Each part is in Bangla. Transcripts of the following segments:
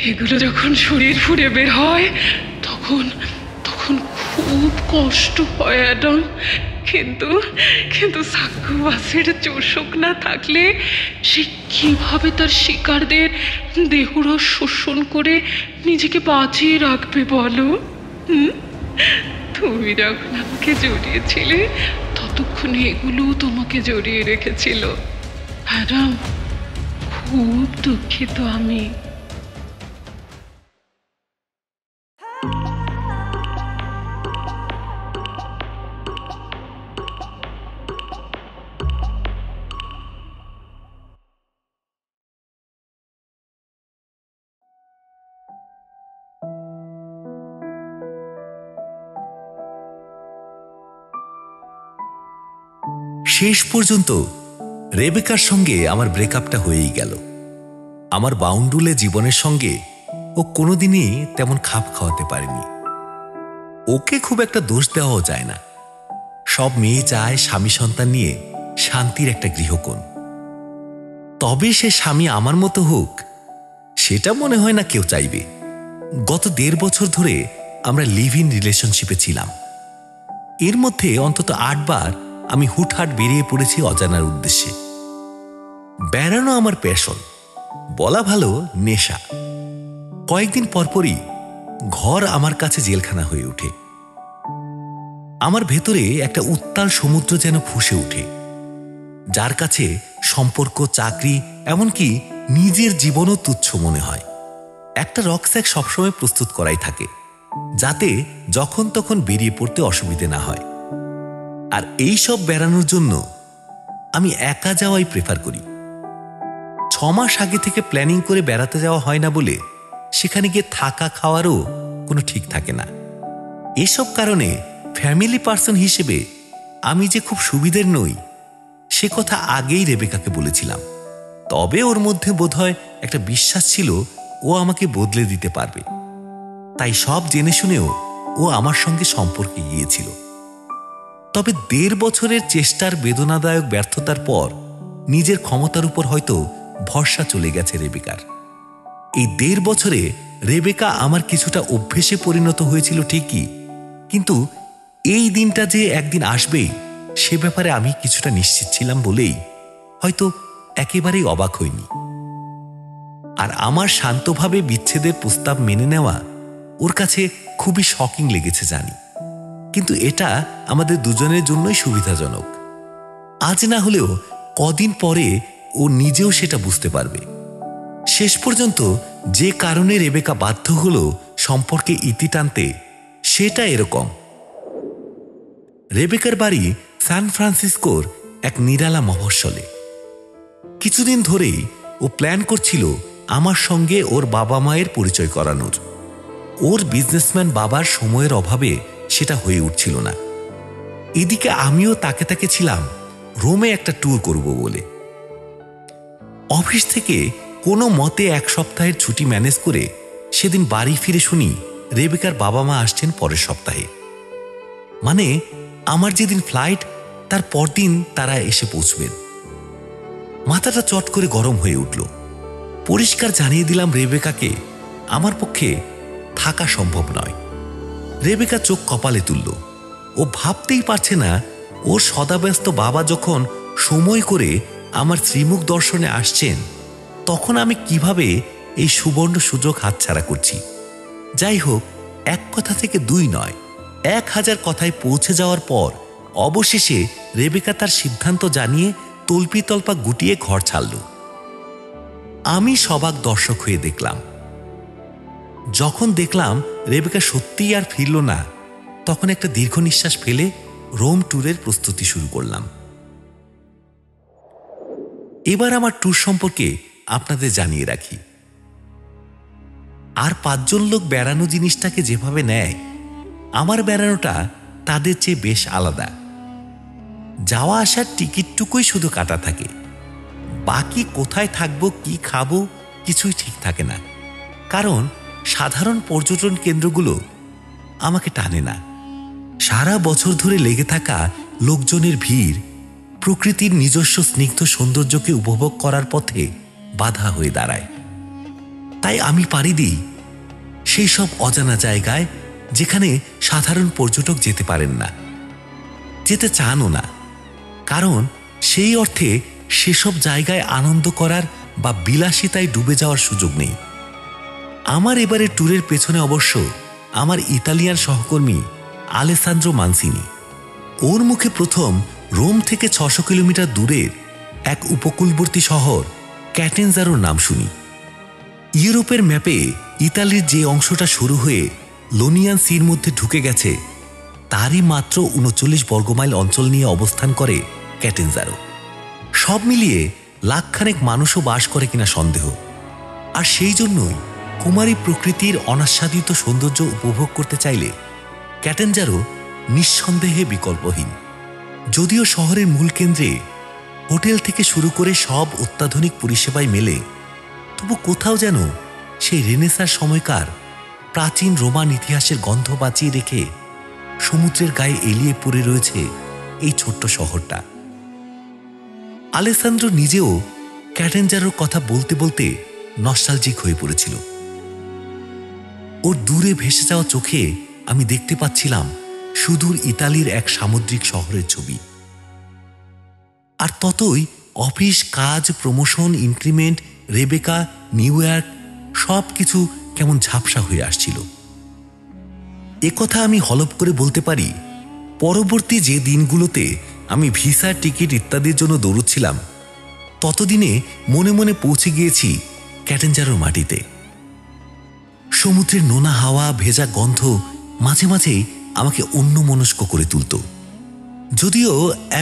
এগুলো যখন শরীর ফুঁড়ে বের হয় তখন তখন খুব কষ্ট হয় অ্যাডাম। কিন্তু কিন্তু সাক্কুবাসের চোষক না থাকলে সে কিভাবে তার শিকারদের দেহরস শোষণ করে নিজেকে বাঁচিয়ে রাখবে বলো? তুমি যখন আমাকে জড়িয়েছিলে ততক্ষণে এগুলো তোমাকে জড়িয়ে রেখেছিল। অ্যাডাম, খুব দুঃখিত আমি। শেষ পর্যন্ত রেবেকার সঙ্গে আমার ব্রেকআপটা হয়েই গেল। আমার বাউন্ডুলে জীবনের সঙ্গে ও কোনোদিনই তেমন খাপ খাওয়াতে পারেনি। ওকে খুব একটা দোষ দেওয়াও যায় না। সব মেয়ে চায় স্বামী সন্তান নিয়ে শান্তির একটা গৃহকোণ। তবে সে স্বামী আমার মতো হোক সেটা মনে হয় না কেউ চাইবে। গত 1.5 বছর ধরে আমরা লিভ ইন রিলেশনশিপে ছিলাম। এর মধ্যে অন্তত 8 বার আমি হুটহাট বেরিয়ে পড়েছি অজানার উদ্দেশ্যে। বেড়ানো আমার প্যাশন, বলা ভালো নেশা। কয়েকদিন পরপরই ঘর আমার কাছে জেলখানা হয়ে ওঠে। আমার ভেতরে একটা উত্তাল সমুদ্র যেন ফুঁসে ওঠে, যার কাছে সম্পর্ক, চাকরি, এমনকি নিজের জীবনও তুচ্ছ মনে হয়। একটা রকস্যাক সবসময় প্রস্তুত করাই থাকে, যাতে যখন তখন বেরিয়ে পড়তে অসুবিধে না হয়। আর এই সব বেড়ানোর জন্য আমি একা যাওয়াই প্রেফার করি। 6 মাস আগে থেকে প্ল্যানিং করে বেড়াতে যাওয়া হয় না বলে সেখানে গিয়ে থাকা খাওয়ারও কোনো ঠিক থাকে না। এসব কারণে ফ্যামিলি পার্সন হিসেবে আমি যে খুব সুবিধের নই সে কথা আগেই রেবেকাকে বলেছিলাম। তবে ওর মধ্যে বোধহয় একটা বিশ্বাস ছিল ও আমাকে বদলে দিতে পারবে। তাই সব জেনে শুনেও ও আমার সঙ্গে সম্পর্কে গিয়েছিল। তবে 1.5 বছরের চেষ্টার বেদনাদায়ক ব্যর্থতার পর নিজের ক্ষমতার উপর হয়তো ভরসা চলে গেছে রেবেকার। এই 1.5 বছরে রেবেকা আমার কিছুটা অভ্যেসে পরিণত হয়েছিল ঠিকই, কিন্তু এই দিনটা যে একদিন আসবেই সে ব্যাপারে আমি কিছুটা নিশ্চিত ছিলাম বলেই হয়তো একেবারেই অবাক হইনি। আর আমার শান্তভাবে বিচ্ছেদের প্রস্তাব মেনে নেওয়া ওর কাছে খুবই শকিং লেগেছে জানি, কিন্তু এটা আমাদের দুজনের জন্যই সুবিধাজনক। আজ না হলেও কদিন পরে ও নিজেও সেটা বুঝতে পারবে। শেষ পর্যন্ত যে কারণে রেবেকা বাধ্য হলো সম্পর্কে ইতি টানতে সেটা এরকম। রেবেকার বাড়ি সান ফ্রান্সিসকোর এক নিরালা মফস্বলে। কিছুদিন ধরেই ও প্ল্যান করছিল আমার সঙ্গে ওর বাবা মায়ের পরিচয় করানোর। ওর বিজনেসম্যান বাবার সময়ের অভাবে সেটা হয়ে উঠছিল না। এদিকে আমিও তাকে তাকে ছিলাম রোমে একটা ট্যুর করব বলে। অফিস থেকে কোনো মতে 1 সপ্তাহের ছুটি ম্যানেজ করে সেদিন বাড়ি ফিরে শুনি রেবেকার বাবা মা আসছেন পরের সপ্তাহে। মানে আমার যেদিন ফ্লাইট তার পরদিন তারা এসে পৌঁছবেন। মাথাটা চট করে গরম হয়ে উঠল। পরিষ্কার জানিয়ে দিলাম রেবেকাকে আমার পক্ষে থাকা সম্ভব নয়। রেবেকা চোখ কপালে তুলল। ও ভাবতেই পারছে না ওর সদাব্যস্ত বাবা যখন সময় করে আমার শ্রীমুখ দর্শনে আসছেন তখন আমি কিভাবে এই সুবর্ণ সুযোগ হাতছাড়া করছি। যাই হোক, 1 কথা থেকে 2 নয়, 1000 কথায় পৌঁছে যাওয়ার পর অবশেষে রেবেকা তার সিদ্ধান্ত জানিয়ে তল্পিতল্পা গুটিয়ে ঘর ছাড়ল। আমি সবাক দর্শক হয়ে দেখলাম। যখন দেখলাম রেবেকা সত্যিই আর ফিরল না, তখন একটা দীর্ঘ নিঃশ্বাস ফেলে রোম ট্যুরের প্রস্তুতি শুরু করলাম। এবার আমার ট্যুর সম্পর্কে আপনাদের জানিয়ে রাখি। আর 5 জন লোক বেড়ানো জিনিসটাকে যেভাবে নেয়, আমার বেড়ানোটা তাদের চেয়ে বেশ আলাদা। যাওয়া আসার টিকিটটুকুই শুধু কাটা থাকে, বাকি কোথায় থাকবো, কি খাবো কিছুই ঠিক থাকে না। কারণ সাধারণ পর্যটন কেন্দ্রগুলো আমাকে টানে না। সারা বছর ধরে লেগে থাকা লোকজনের ভিড় প্রকৃতির নিজস্ব স্নিগ্ধ সৌন্দর্যকে উপভোগ করার পথে বাধা হয়ে দাঁড়ায়। তাই আমি পাড়ি দিই সেই সব অজানা জায়গায় যেখানে সাধারণ পর্যটক যেতে পারেন না, যেতে চানও না, কারণ সেই অর্থে সেসব জায়গায় আনন্দ করার বা বিলাসিতায় ডুবে যাওয়ার সুযোগ নেই। আমার এবারে ট্যুরের পেছনে অবশ্য আমার ইতালিয়ান সহকর্মী আলেসান্দ্রো মানসিনি। ওর মুখে প্রথম রোম থেকে 600 কিলোমিটার দূরের এক উপকূলবর্তী শহর ক্যাটেনজারোর নাম শুনি। ইউরোপের ম্যাপে ইতালির যে অংশটা শুরু হয়ে লোনিয়ান সির মধ্যে ঢুকে গেছে তারই মাত্র 39 বর্গমাইল অঞ্চল নিয়ে অবস্থান করে ক্যাটেনজারো। সব মিলিয়ে লাখখানেক মানুষও বাস করে কিনা সন্দেহ। আর সেই জন্যই কুমারী প্রকৃতির অনাস্বাদিত সৌন্দর্য উপভোগ করতে চাইলে ক্যাটেনজারো নিঃসন্দেহে বিকল্পহীন। যদিও শহরের মূল কেন্দ্রে হোটেল থেকে শুরু করে সব অত্যাধুনিক পরিষেবায় মেলে, তবু কোথাও যেন সেই রেনেসার সময়কার প্রাচীন রোমান ইতিহাসের গন্ধ বাঁচিয়ে রেখে সমুদ্রের গায়ে এলিয়ে পড়ে রয়েছে এই ছোট্ট শহরটা। আলেসান্দ্রো নিজেও ক্যাটেনজারোর কথা বলতে বলতে নস্টালজিক হয়ে পড়েছিল। ওর দূরে ভেসে যাওয়া চোখে আমি দেখতে পাচ্ছিলাম সুদূর ইতালির এক সামুদ্রিক শহরের ছবি। আর ততই অফিস, কাজ, promotion, increment, Rebecca, New York সব কিছু কেমন ঝাপসা হয়ে আসছিল। একথা আমি হলপ করে বলতে পারি, পরবর্তী যে দিনগুলোতে আমি ভিসা, টিকিট ইত্যাদির জন্য দৌড়চ্ছিলাম, ততদিনে মনে মনে পৌঁছে গিয়েছি ক্যাটেনজারোর মাটিতে। সমুদ্রের নোনা হাওয়া, ভেজা গন্ধ মাঝে মাঝেই আমাকে অন্যমনস্ক করে তুলত। যদিও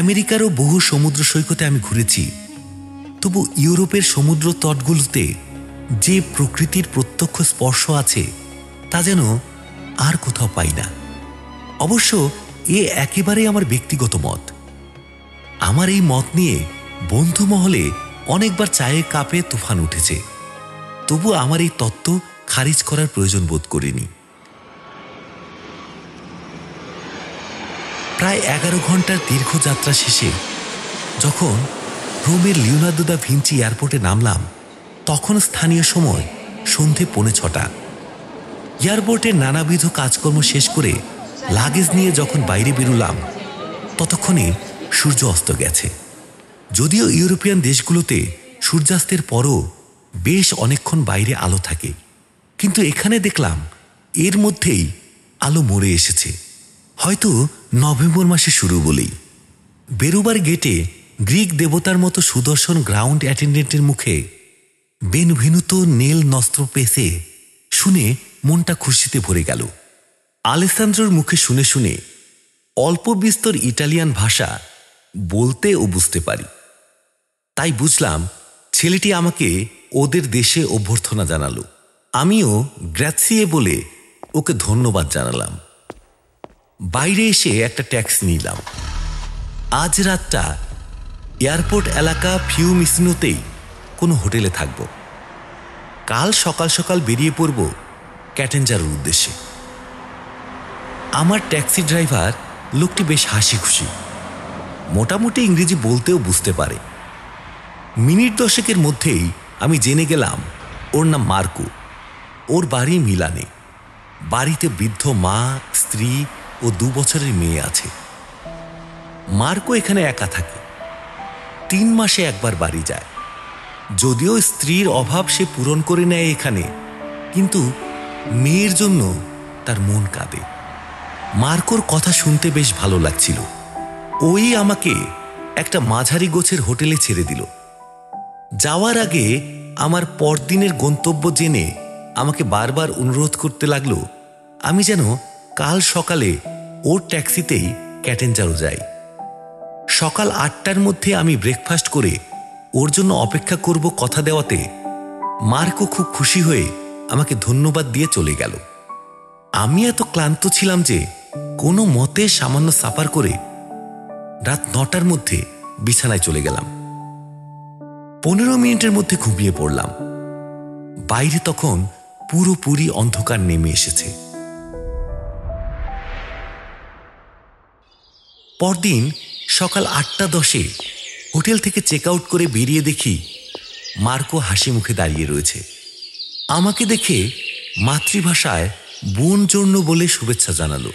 আমেরিকারও বহু সমুদ্র সৈকতে আমি ঘুরেছি, তবু ইউরোপের সমুদ্র তটগুলোতে যে প্রকৃতির প্রত্যক্ষ স্পর্শ আছে তা যেন আর কোথাও পাই না। অবশ্য এ একেবারে আমার ব্যক্তিগত মত। আমার এই মত নিয়ে বন্ধু মহলে অনেকবার চায়ের কাপে তুফান উঠেছে, তবু আমার এই তত্ত্ব খারিজ করার প্রয়োজন বোধ করিনি। প্রায় 11 ঘন্টার দীর্ঘ যাত্রা শেষে যখন রোমের লিওনার্দো দা ভিঞ্চি এয়ারপোর্টে নামলাম, তখন স্থানীয় সময় সন্ধে 5:45। এয়ারপোর্টের নানাবিধ কাজকর্ম শেষ করে লাগেজ নিয়ে যখন বাইরে বেরোলাম, ততক্ষণে সূর্য অস্ত গেছে। যদিও ইউরোপিয়ান দেশগুলোতে সূর্যাস্তের পরও বেশ অনেকক্ষণ বাইরে আলো থাকে, কিন্তু এখানে দেখলাম এর মধ্যেই আলো মরে এসেছে। হয়তো নভেম্বর মাসে শুরু বলেই। বেরোবার গেটে গ্রিক দেবতার মতো সুদর্শন গ্রাউন্ড অ্যাটেন্ডেন্টের মুখে বেনভেনুতো নেল নস্ত্র পেসে শুনে মনটা খুশিতে ভরে গেল। আলেসান্দ্রোর মুখে শুনে শুনে অল্প বিস্তর ইটালিয়ান ভাষা বলতে ও বুঝতে পারি। তাই বুঝলাম ছেলেটি আমাকে ওদের দেশে অভ্যর্থনা জানালো। আমিও গ্র্যাৎসিয়ে বলে ওকে ধন্যবাদ জানালাম। বাইরে এসে একটা ট্যাক্সি নিলাম। আজ রাতটা এয়ারপোর্ট এলাকা ফিউমিসিনোতেই কোনো হোটেলে থাকব। কাল সকাল সকাল বেরিয়ে পড়ব ক্যাটেনজারোর উদ্দেশ্যে। আমার ট্যাক্সি ড্রাইভার লোকটি বেশ হাসি খুশি, মোটামুটি ইংরেজি বলতেও বুঝতে পারে। মিনিট 10 মধ্যেই আমি জেনে গেলাম ওর নাম মার্কো। ওর বাড়ি মিলানে। বাড়িতে বৃদ্ধ মা, স্ত্রী ও 2 বছরের মেয়ে আছে। মার্কো এখানে একা থাকে। 3 মাসে একবার বাড়ি যায়। যদিও স্ত্রীর অভাব সে পূরণ করে নেয় এখানে, কিন্তু মেয়ের জন্য তার মন কাঁদে। মার্কোর কথা শুনতে বেশ ভালো লাগছিল। ওই আমাকে একটা মাঝারি গোছের হোটেলে ছেড়ে দিল। যাওয়ার আগে আমার পরদিনের গন্তব্য জেনে আমাকে বারবার অনুরোধ করতে লাগলো আমি যেন কাল সকালে ওর ট্যাক্সিতেই ক্যাটেনজারো যাই। সকাল 8টার মধ্যে আমি ব্রেকফাস্ট করে ওর জন্য অপেক্ষা করব কথা দেওয়াতে মার্কো খুব খুশি হয়ে আমাকে ধন্যবাদ দিয়ে চলে গেল। আমি এত ক্লান্ত ছিলাম যে কোনো মতে সামান্য সাফার করে রাত 9টার মধ্যে বিছানায় চলে গেলাম। 15 মিনিটের মধ্যে ঘুমিয়ে পড়লাম। বাইরে তখন পুরোপুরি অন্ধকার নেমে এসেছে। পরদিন সকাল 8:10 হোটেল থেকে চেক আউট করে বেরিয়ে দেখি মার্কো হাসি মুখে দাঁড়িয়ে রয়েছে। আমাকে দেখে মাতৃভাষায় বোন জন্য বলে শুভেচ্ছা জানালো।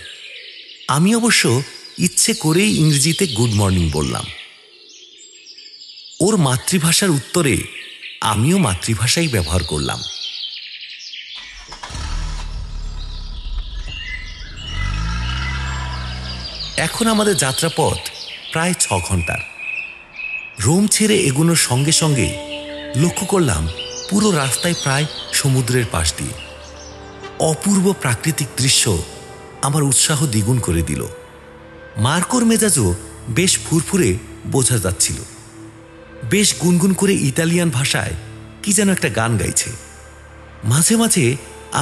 আমি অবশ্য ইচ্ছে করেই ইংরেজিতে গুড মর্নিং বললাম। ওর মাতৃভাষার উত্তরে আমিও মাতৃভাষাই ব্যবহার করলাম। এখন আমাদের যাত্রাপথ প্রায় 6 ঘন্টার। রোম ছেড়ে এগোনোর সঙ্গে সঙ্গে লক্ষ্য করলাম পুরো রাস্তায় প্রায় সমুদ্রের পাশ দিয়ে। অপূর্ব প্রাকৃতিক দৃশ্য আমার উৎসাহ দ্বিগুণ করে দিল। মার্কোর মেজাজও বেশ ফুরফুরে বোঝা যাচ্ছিল। বেশ গুনগুন করে ইতালিয়ান ভাষায় কি যেন একটা গান গাইছে। মাঝে মাঝে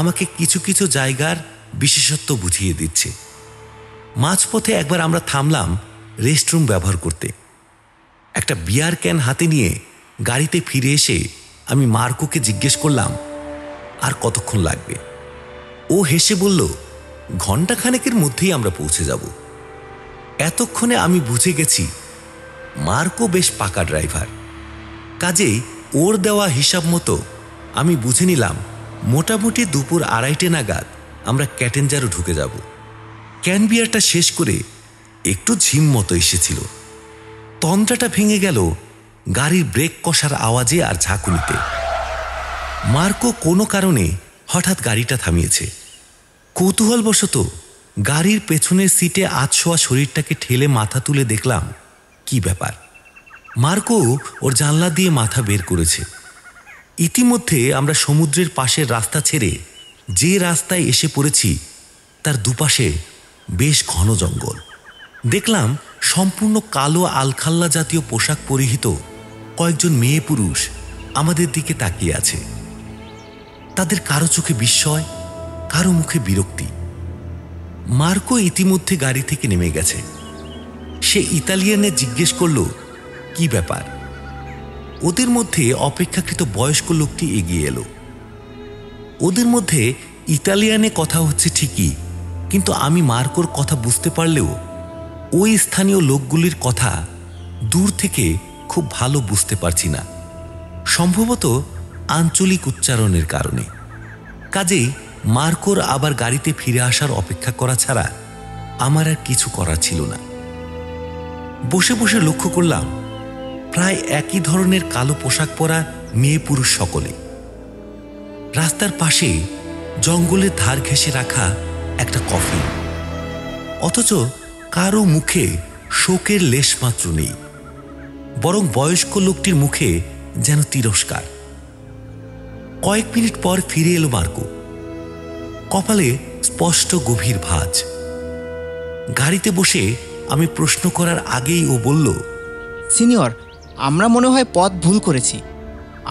আমাকে কিছু কিছু জায়গার বিশেষত্ব বুঝিয়ে দিচ্ছে। মাঝপথে একবার আমরা থামলাম রেস্টরুম ব্যবহার করতে। একটা বিয়ার ক্যান হাতে নিয়ে গাড়িতে ফিরে এসে আমি মার্কোকে জিজ্ঞেস করলাম, আর কতক্ষণ লাগবে? ও হেসে বলল, ঘণ্টাখানেকের মধ্যেই আমরা পৌঁছে যাব। এতক্ষণে আমি বুঝে গেছি মার্কো বেশ পাকা ড্রাইভার। কাজেই ওর দেওয়া হিসাব মতো আমি বুঝে নিলাম মোটামুটি দুপুর 2:30 নাগাদ আমরা ক্যাটেঞ্জারো ঢুকে যাব। ক্যান বিয়ারটা শেষ করে একটু ঝিম মতো এসেছিল। তন্দ্রাটা ভেঙে গেল গাড়ির ব্রেক কষার আওয়াজে আর ঝাঁকুনিতে। মার্কো কোনো কারণে হঠাৎ গাড়িটা থামিয়েছে। কৌতূহলবশত গাড়ির পেছনের সিটে আধশোয়া শরীরটাকে ঠেলে মাথা তুলে দেখলাম কি ব্যাপার। মার্কো ওর জানলা দিয়ে মাথা বের করেছে। ইতিমধ্যে আমরা সমুদ্রের পাশের রাস্তা ছেড়ে যে রাস্তায় এসে পড়েছি তার দুপাশে বেশ ঘন জঙ্গল। দেখলাম সম্পূর্ণ কালো আলখাল্লা জাতীয় পোশাক পরিহিত কয়েকজন মেয়ে পুরুষ আমাদের দিকে তাকিয়ে আছে। তাদের কারো চোখে বিস্ময়, কারো মুখে বিরক্তি। মার্কো ইতিমধ্যে গাড়ি থেকে নেমে গেছে। সে ইতালিয়ানে জিজ্ঞেস করল, কি ব্যাপার? ওদের মধ্যে অপেক্ষাকৃত বয়স্ক লোকটি এগিয়ে এলো। ওদের মধ্যে ইতালিয়ানে কথা হচ্ছে ঠিকই, কিন্তু আমি মার্কোর কথা বুঝতে পারলেও ওই স্থানীয় লোকগুলির কথা দূর থেকে খুব ভালো বুঝতে পারছি না, সম্ভবত আঞ্চলিক উচ্চারণের কারণে। কাজেই মার্কোর আবার গাড়িতে ফিরে আসার অপেক্ষা করা ছাড়া আমার আর কিছু করার ছিল না। বসে বসে লক্ষ্য করলাম প্রায় একই ধরনের কালো পোশাক পরা মেয়ে পুরুষ সকলে। রাস্তার পাশে জঙ্গলের ধার ঘেঁষে রাখা একটা কফিন, অথচ কারো মুখে শোকের লেশমাত্র নেই, বরং বয়স্ক লোকটির মুখে যেন তিরস্কার। কয়েক মিনিট পর ফিরে এলো মার্কো, কপালে স্পষ্ট গভীর ভাঁজ। গাড়িতে বসে আমি প্রশ্ন করার আগেই ও বলল, সিনিয়র, আমরা মনে হয় পথ ভুল করেছি,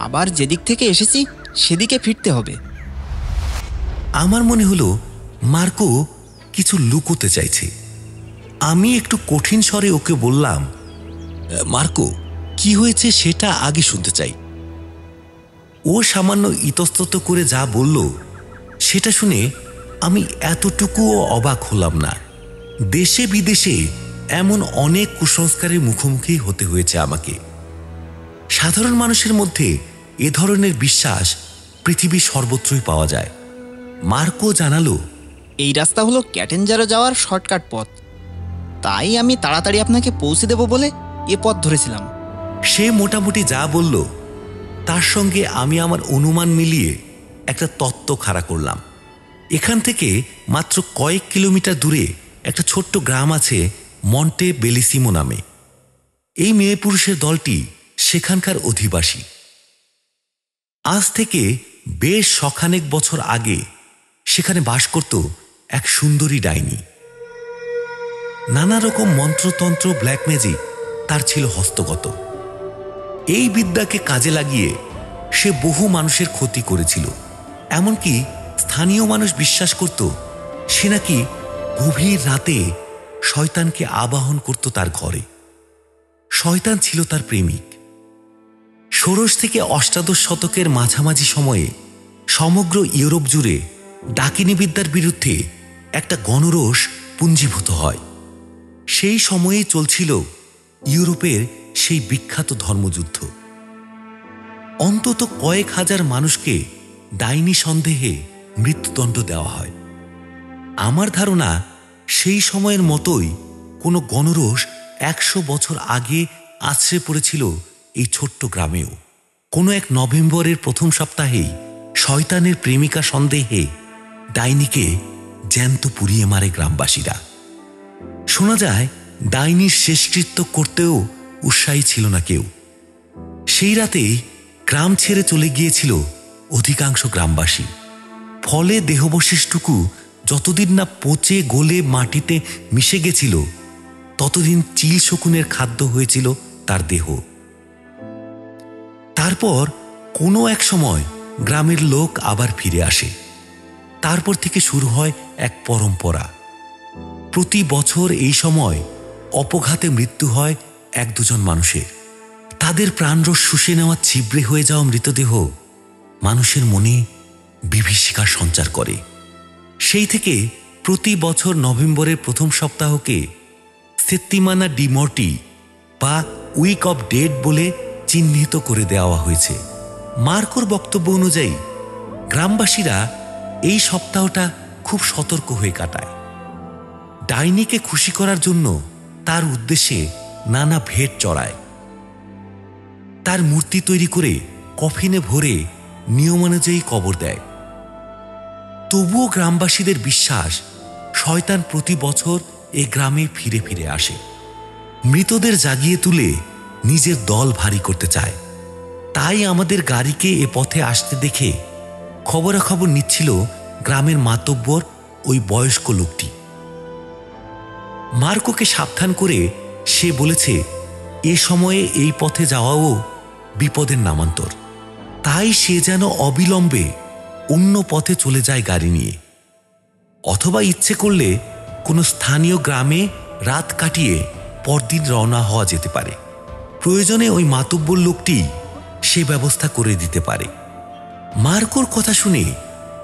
আবার যেদিক থেকে এসেছি সেদিকে ফিরতে হবে। আমার মনে হলো মার্কো কিছু লুকোতে চাইছে। আমি একটু কঠিন স্বরে ওকে বললাম, মার্কো, কি হয়েছে সেটা আগে শুনতে চাই। ও সামান্য ইতস্তত করে যা বলল সেটা শুনে আমি এতটুকুও অবাক হলাম না। দেশে বিদেশে এমন অনেক কুসংস্কারের মুখোমুখি হতে হয়েছে আমাকে। সাধারণ মানুষের মধ্যে এ ধরনের বিশ্বাস পৃথিবীর সর্বত্রই পাওয়া যায়। মার্কো জানালো, এই রাস্তা হলো ক্যাটেঞ্জারো যাওয়ার শর্টকাট পথ, তাই আমি তাড়াতাড়ি আপনাকে পৌঁছে দেব বলে এ পথ ধরেছিলাম। সে মোটামুটি যা বলল তার সঙ্গে আমি আমার অনুমান মিলিয়ে একটা তত্ত্ব খাড়া করলাম। এখান থেকে মাত্র কয়েক কিলোমিটার দূরে একটা ছোট্ট গ্রাম আছে মন্টে বেলিসিমো নামে। এই মেয়ে পুরুষের দলটি সেখানকার অধিবাসী। আজ থেকে বেশ শখানেক বছর আগে সেখানে বাস করত এক সুন্দরী ডাইনি। নানা রকম মন্ত্রতন্ত্র, ব্ল্যাক ম্যাজিক তার ছিল হস্তগত। এই বিদ্যাকে কাজে লাগিয়ে সে বহু মানুষের ক্ষতি করেছিল। এমনকি স্থানীয় মানুষ বিশ্বাস করত সে নাকি গভীর রাতে শয়তানকে আবাহন করত তার ঘরে। শয়তান ছিল তার প্রেমিক। ষোড়শ থেকে অষ্টাদশ শতকের মাঝামাঝি সময়ে সমগ্র ইউরোপ জুড়ে ডাকিনী বিদ্যার বিরুদ্ধে একটা গণরোষ পুঞ্জীভূত হয়। সেই সময়েই চলছিল ইউরোপের সেই বিখ্যাত ধর্মযুদ্ধ। অন্তত কয়েক হাজার মানুষকে ডাইনি সন্দেহে মৃত্যুদণ্ড দেওয়া হয়। আমার ধারণা সেই সময়ের মতোই কোনো গণরোষ 100 বছর আগে আছড়ে পড়েছিল এই ছোট্ট গ্রামেও। কোনো এক নভেম্বরের প্রথম সপ্তাহেই শয়তানের প্রেমিকা সন্দেহে ডাইনিকে জ্যান্ত পুড়িয়ে মারে গ্রামবাসীরা। শোনা যায় ডাইনির শেষকৃত্য করতেও উৎসাহী ছিল না কেউ। সেই রাতেই গ্রাম ছেড়ে চলে গিয়েছিল অধিকাংশ গ্রামবাসী। ফলে দেহাবশেষটুকু যতদিন না পচে গলে মাটিতে মিশে গেছিল, ততদিন চিল শকুনের খাদ্য হয়েছিল তার দেহ। তারপর কোনো এক সময় গ্রামের লোক আবার ফিরে আসে। তারপর থেকে শুরু হয় এক পরম্পরা। প্রতি বছর এই সময় অপঘাতে মৃত্যু হয় 1-2 মানুষের। তাদের প্রাণরস শুষে নেওয়া ছিবড়ে হয়ে যাওয়া মৃতদেহ মানুষের মনে বিভীষিকার সঞ্চার করে। সেই থেকে প্রতি বছর নভেম্বরের প্রথম সপ্তাহকে সেত্তিমানা ডি মর্টি বা উইক অব ডেড বলে চিহ্নিত করে দেওয়া হয়েছে। মার্কোর বক্তব্য অনুযায়ী গ্রামবাসীরা এই সপ্তাহটা খুব সতর্ক হয়ে কাটায়। ডাইনিকে খুশি করার জন্য তার উদ্দেশ্যে নানা ভেট চড়ায়। তার মূর্তি তৈরি করে কফিনে ভরে নিয়মানুযায়ী কবর দেয়। তবুও গ্রামবাসীদের বিশ্বাস, শয়তান প্রতি বছর এ গ্রামে ফিরে ফিরে আসে। মৃতদের জাগিয়ে তুলে নিজের দল ভারী করতে চায়। তাই আমাদের গাড়িকে এ পথে আসতে দেখে খবরাখবর নিচ্ছিল গ্রামের মাতব্বর ওই বয়স্ক লোকটি। মার্কোকে সাবধান করে সে বলেছে, এ সময়ে এই পথে যাওয়াও বিপদের নামান্তর। তাই সে যেন অবিলম্বে অন্য পথে চলে যায় গাড়ি নিয়ে, অথবা ইচ্ছে করলে কোনো স্থানীয় গ্রামে রাত কাটিয়ে পরদিন রওনা হওয়া যেতে পারে। প্রয়োজনে ওই মাতব্বর লোকটি সে ব্যবস্থা করে দিতে পারে। মার্কোর কথা শুনে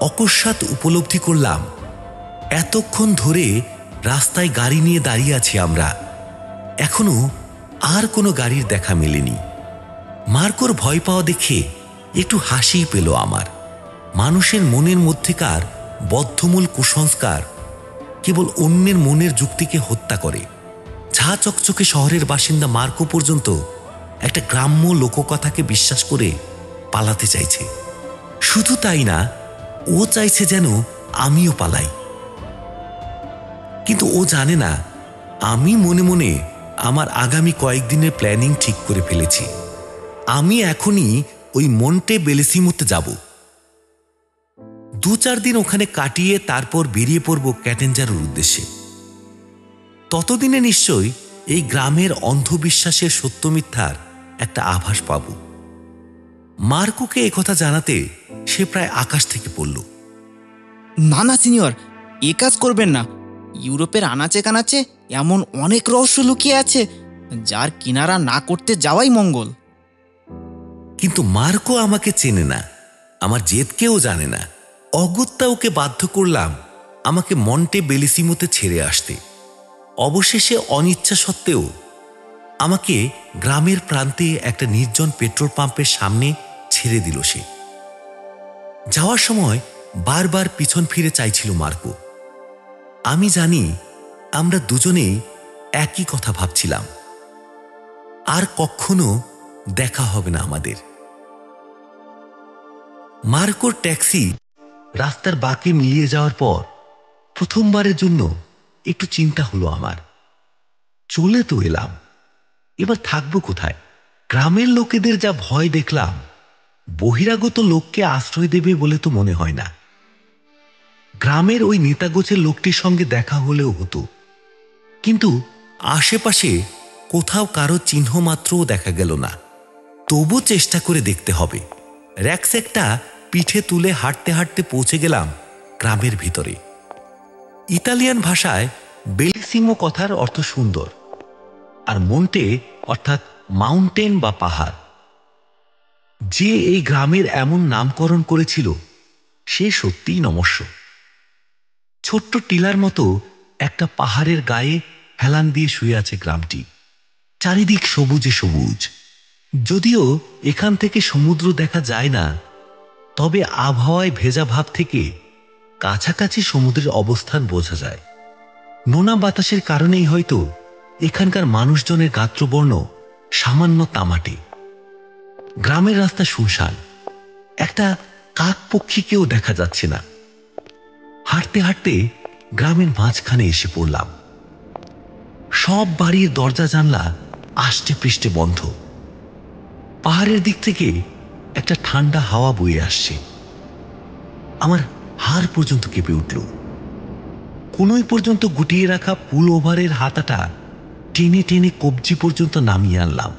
অকস্মাৎ উপলব্ধি করলাম, এতক্ষণ ধরে রাস্তায় গাড়ি নিয়ে দাঁড়িয়ে আছি আমরা, এখনো আর কোনো গাড়ির দেখা মেলেনি। মার্কোর ভয় পাওয়া দেখে একটু হাসি পেল আমার। মানুষের মনের মধ্যেকার বদ্ধমূল কুসংস্কার কেবল অন্যের মনের যুক্তিকে হত্যা করে। ঝা চকচকে শহরের বাসিন্দা মার্কো পর্যন্ত একটা গ্রাম্য লোককথাকে বিশ্বাস করে পালাতে চাইছে। শুধু তাই না, ও চাইছে যেন আমিও পালাই। কিন্তু ও জানে না আমি মনে মনে আমার আগামী কয়েকদিনের প্ল্যানিং ঠিক করে ফেলেছি। আমি এখনই ওই মন্টে বেলেসিমোতে যাব। 2-4 দিন ওখানে কাটিয়ে তারপর বেরিয়ে পড়ব ক্যাটেনজারোর উদ্দেশ্যে। ততদিনে নিশ্চয়ই এই গ্রামের অন্ধবিশ্বাসের সত্য মিথ্যার একটা আভাস পাব। মার্কোকে একথা জানাতে সে প্রায় আকাশ থেকে পড়ল। না না সিনিয়র, এ কাজ করবেন না। ইউরোপের আনাচে কানাচে এমন অনেক রহস্য লুকিয়ে আছে, যার কিনারা না করতে যাওয়াই মঙ্গল। কিন্তু মার্কো আমাকে চেনে না, আমার জেদকেও জানে না। অগত্যা ওকে বাধ্য করলাম আমাকে মন্টে বেলিসিমোতে ছেড়ে আসতে। অবশেষে অনিচ্ছা সত্ত্বেও আমাকে গ্রামের প্রান্তে একটা নির্জন পেট্রোল পাম্পের সামনে ছেড়ে দিল সে। যাওয়ার সময় বারবার পিছন ফিরে চাইছিল মার্কো। আমি জানি আমরা দুজনেই একই কথা ভাবছিলাম, আর কখনো দেখা হবে না আমাদের। মার্কোর ট্যাক্সি রাস্তার বাঁকে মিলিয়ে যাওয়ার পর প্রথমবারের জন্য একটু চিন্তা হলো আমার। চলে তো এলাম, এবার থাকবো কোথায়? গ্রামের লোকেদের যা ভয় দেখলাম, বহিরাগত লোককে আশ্রয় দেবে বলে তো মনে হয় না। গ্রামের ওই নেতাগোছের লোকটির সঙ্গে দেখা হলেও হতো, কিন্তু আশেপাশে কোথাও কারো চিহ্ন মাত্রও দেখা গেল না। তবু চেষ্টা করে দেখতে হবে। র‍্যাকস্যাকটা পিঠে তুলে হাঁটতে হাঁটতে পৌঁছে গেলাম গ্রামের ভিতরে। ইতালিয়ান ভাষায় বেলিসিমো কথার অর্থ সুন্দর, আর মন্টে অর্থাৎ মাউন্টেন বা পাহাড়। যে এই গ্রামের এমন নামকরণ করেছিল সে সত্যিই নমস্য। ছোট্ট টিলার মতো একটা পাহাড়ের গায়ে হেলান দিয়ে শুয়ে আছে গ্রামটি। চারিদিক সবুজে সবুজ। যদিও এখান থেকে সমুদ্র দেখা যায় না, তবে আবহাওয়ায় ভেজা ভাব থেকে কাছাকাছি সমুদ্রের অবস্থান বোঝা যায়। নোনা বাতাসের কারণেই হয়তো এখানকার মানুষজনের গাত্রবর্ণ সামান্য তামাটে। গ্রামের রাস্তা শুনশান, একটা কাক পক্ষীকেও দেখা যাচ্ছে না। হাঁটতে হাঁটতে গ্রামের মাঝখানে এসে পড়লাম। সব বাড়ির দরজা জানলা আষ্টে পৃষ্ঠে বন্ধ। পাহাড়ের দিক থেকে একটা ঠান্ডা হাওয়া বয়ে আসছে। আমার হাড় পর্যন্ত কেঁপে উঠল। কোনোই পর্যন্ত গুটিয়ে রাখা পুল ওভারের হাতাটা টেনে টেনে কবজি পর্যন্ত নামিয়ে আনলাম।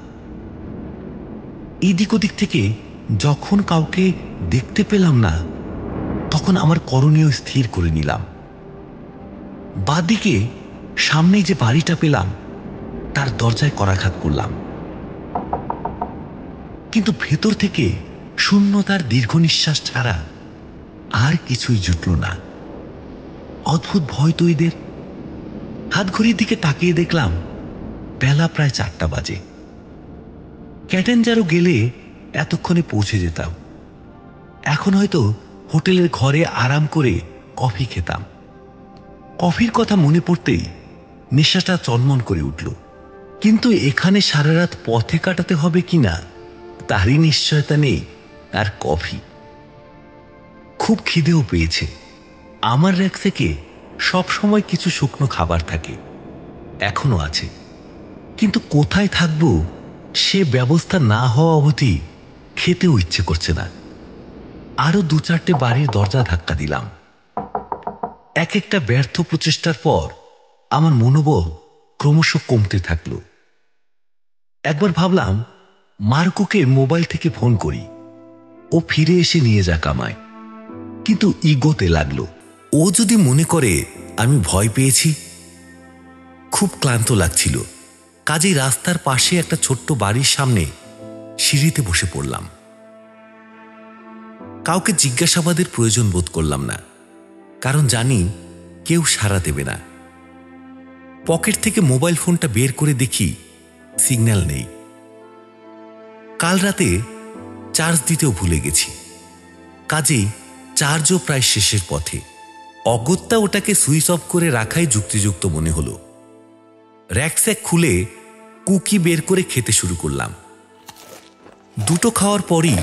এদিক ওদিক থেকে যখন কাউকে দেখতে পেলাম না, তখন আমার করণীয় স্থির করে নিলাম। বাদিকে সামনে যে বাড়িটা পেলাম, তার দরজায় করাঘাত করলাম। কিন্তু ভেতর থেকে শূন্যতার দীর্ঘ নিঃশ্বাস ছাড়া আর কিছুই জুটল না। অদ্ভুত ভয় তো এদের। হাত ঘড়ির দিকে তাকিয়ে দেখলাম বেলা প্রায় 4টা বাজে। ক্যাটেনজারও গেলে এতক্ষণে পৌঁছে যেতাম। এখন হয়তো হোটেলের ঘরে আরাম করে কফি খেতাম। কফির কথা মনে পড়তেই নেশাটা চনমন করে উঠল। কিন্তু এখানে সারা রাত পথে কাটাতে হবে কিনা তারই নিশ্চয়তা নেই। আর কফি, খুব খিদেও পেয়েছে। আমার র্যাক থেকে সবসময় কিছু শুকনো খাবার থাকে, এখনো আছে। কিন্তু কোথায় থাকবো সে ব্যবস্থা না হওয়া অবধি খেতেও ইচ্ছে করছে না। আরো 2-4টে বাড়ির দরজা ধাক্কা দিলাম। এক একটা ব্যর্থ প্রচেষ্টার পর আমার মনোবল ক্রমশ কমতে থাকল। একবার ভাবলাম মার্কোকে মোবাইল থেকে ফোন করি, ও ফিরে এসে নিয়ে যাক আমায়। কিন্তু ইগোতে লাগলো, ও যদি মনে করে আমি ভয় পেয়েছি। খুব ক্লান্ত লাগছিল, কাজেই রাস্তার পাশে একটা ছোট্ট বাড়ির সামনে সিঁড়িতে বসে পড়লাম। কাউকে জিজ্ঞাসাবাদের প্রয়োজন বোধ করলাম না, কারণ জানি কেউ সাড়া দেবে না। পকেট থেকে মোবাইল ফোনটা বের করে দেখি সিগন্যাল নেই। কাল রাতে চার্জ দিতেও ভুলে গেছি, কাজেই চার্জও প্রায় শেষের পথে। অগত্যা ওটাকে সুইচ অফ করে রাখাই যুক্তিযুক্ত মনে হলো। র্যাকস্যাক খুলে কুকি বের করে খেতে শুরু করলাম। 2টো খাওয়ার পরই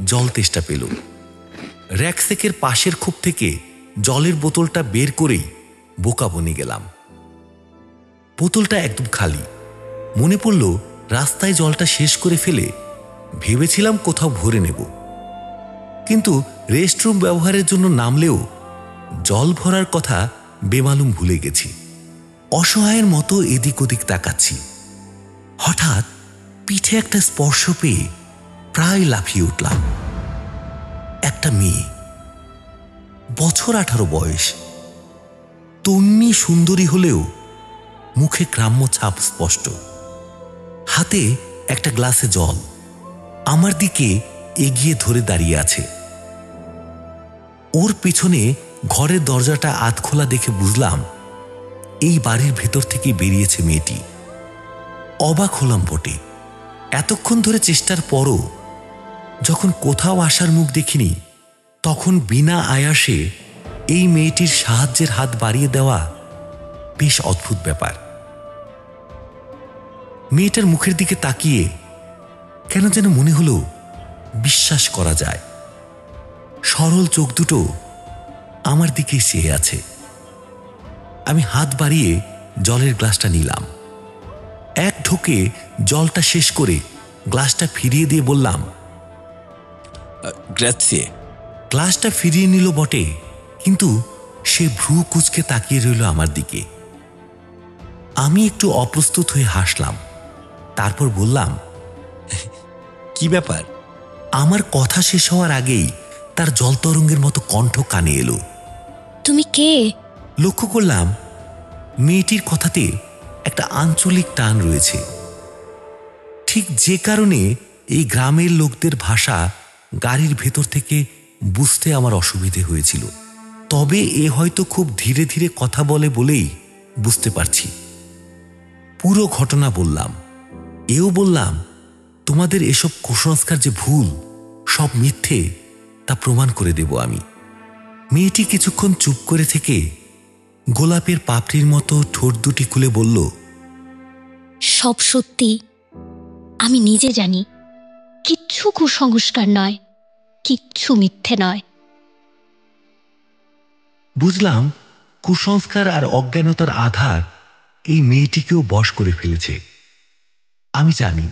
জল তেষ্টা পেল। র্যাকস্যাকের পাশের খোপ থেকে জলের বোতলটা বের করেই বোকা বনে গেলাম। বোতলটা একদম খালি। মনে পড়ল রাস্তায় জলটা শেষ করে ফেলে ভেবেছিলাম কোথাও ভরে নেব, কিন্তু রেস্টরুম ব্যবহারের জন্য নামলেও জল ভরার কথা বেমালুম ভুলে গেছি। অসহায়ের মতো এদিক ওদিক তাকাচ্ছি। হঠাৎ পিঠে একটা স্পর্শ পেয়ে প্রায় লাফিয়ে উঠলাম। একটা মেয়ে, বছর 18 বয়স, তন্নি সুন্দরী হলেও মুখে গ্রাম্য ছাপ স্পষ্ট। হাতে একটা গ্লাসে জল, আমার দিকে এগিয়ে ধরে দাঁড়িয়ে আছে। ওর পিছনে ঘরের দরজাটা আধ খোলা দেখে বুঝলাম এই বাড়ির ভেতর থেকে বেরিয়েছে মেয়েটি। অবাক হলাম বটে, এতক্ষণ ধরে চেষ্টার পরও যখন কোথাও আসার মুখ দেখিনি, তখন বিনা আয়াসে এই মেয়েটির সাহায্যের হাত বাড়িয়ে দেওয়া বেশ অদ্ভুত ব্যাপার। মেয়েটার মুখের দিকে তাকিয়ে কেন যেন মনে হলো বিশ্বাস করা যায়। সরল চোখ দুটো আমার দিকেই চেয়ে আছে। আমি হাত বাড়িয়ে জলের গ্লাসটা নিলাম। এক ঢোকে জলটা শেষ করে গ্লাসটা ফিরিয়ে দিয়ে বললাম, গ্রাzie। গ্লাসটা ফিরিয়ে নিল বটে, কিন্তু সে ভ্রু কুঁচকে তাকিয়ে রইল আমার দিকে। আমি একটু অপ্রস্তুত হয়ে হাসলাম। তারপর বললাম, কি ব্যাপার? আমার কথা শেষ হওয়ার আগেই তার জলতরঙ্গের মতো কণ্ঠ কানে এলো, তুমি কে? লক্ষ্য করলাম মেয়েটির কথাতে একটা আঞ্চলিক টান রয়েছে। ঠিক যে কারণে এই গ্রামের লোকদের ভাষা গাড়ির ভেতর থেকে বুঝতে আমার অসুবিধে হয়েছিল। তবে এ হয়তো খুব ধীরে ধীরে কথা বলে বলেই বুঝতে পারছি। পুরো ঘটনা বললাম, এও বললাম তোমাদের এসব কুসংস্কার যে ভুল, সব মিথ্যে, তা প্রমাণ করে দেব আমি। মেয়েটি কিছুক্ষণ চুপ করে থেকে গোলাপের পাপড়ির মতো ঠোঁট দুটি খুলে বলল, সব সত্যি। আমি নিজে জানি কিচ্ছু কুসংস্কার নয়, কিচ্ছু মিথ্যে নয়। বুঝলাম কুসংস্কার আর অজ্ঞানতার আধার এই মেয়েটিকেও বশ করে ফেলেছে। আমি জানি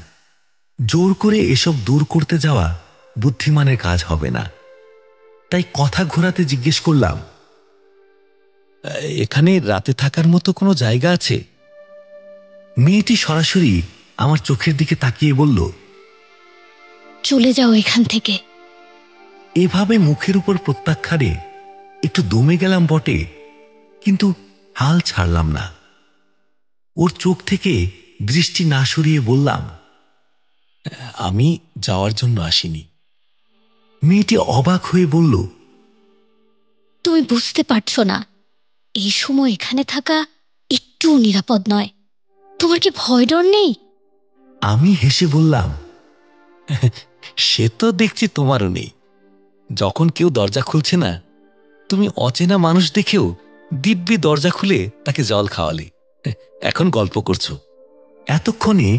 জোর করে এসব দূর করতে যাওয়া বুদ্ধিমানের কাজ হবে না। তাই কথা ঘোরাতে জিজ্ঞেস করলাম, এখানে রাতে থাকার মতো কোনো জায়গা আছে? মেয়েটি সরাসরি আমার চোখের দিকে তাকিয়ে বলল, চলে যাও এখান থেকে। এভাবে মুখের উপর প্রত্যাখ্যানে একটু দমে গেলাম বটে, কিন্তু হাল ছাড়লাম না। ওর চোখ থেকে দৃষ্টি না সরিয়ে বললাম, আমি যাওয়ার জন্য আসিনি। মেয়েটি অবাক হয়ে বলল, তুমি বুঝতে পারছো না, এই সময় এখানে থাকা একটু নিরাপদ নয়। তোমার কি ভয় ডর নেই? আমি হেসে বললাম, সে তো দেখছি তোমারও নেই। যখন কেউ দরজা খুলছে না, তুমি অচেনা মানুষ দেখেও দিব্যি দরজা খুলে তাকে জল খাওয়ালে, এখন গল্প করছো। এতক্ষণে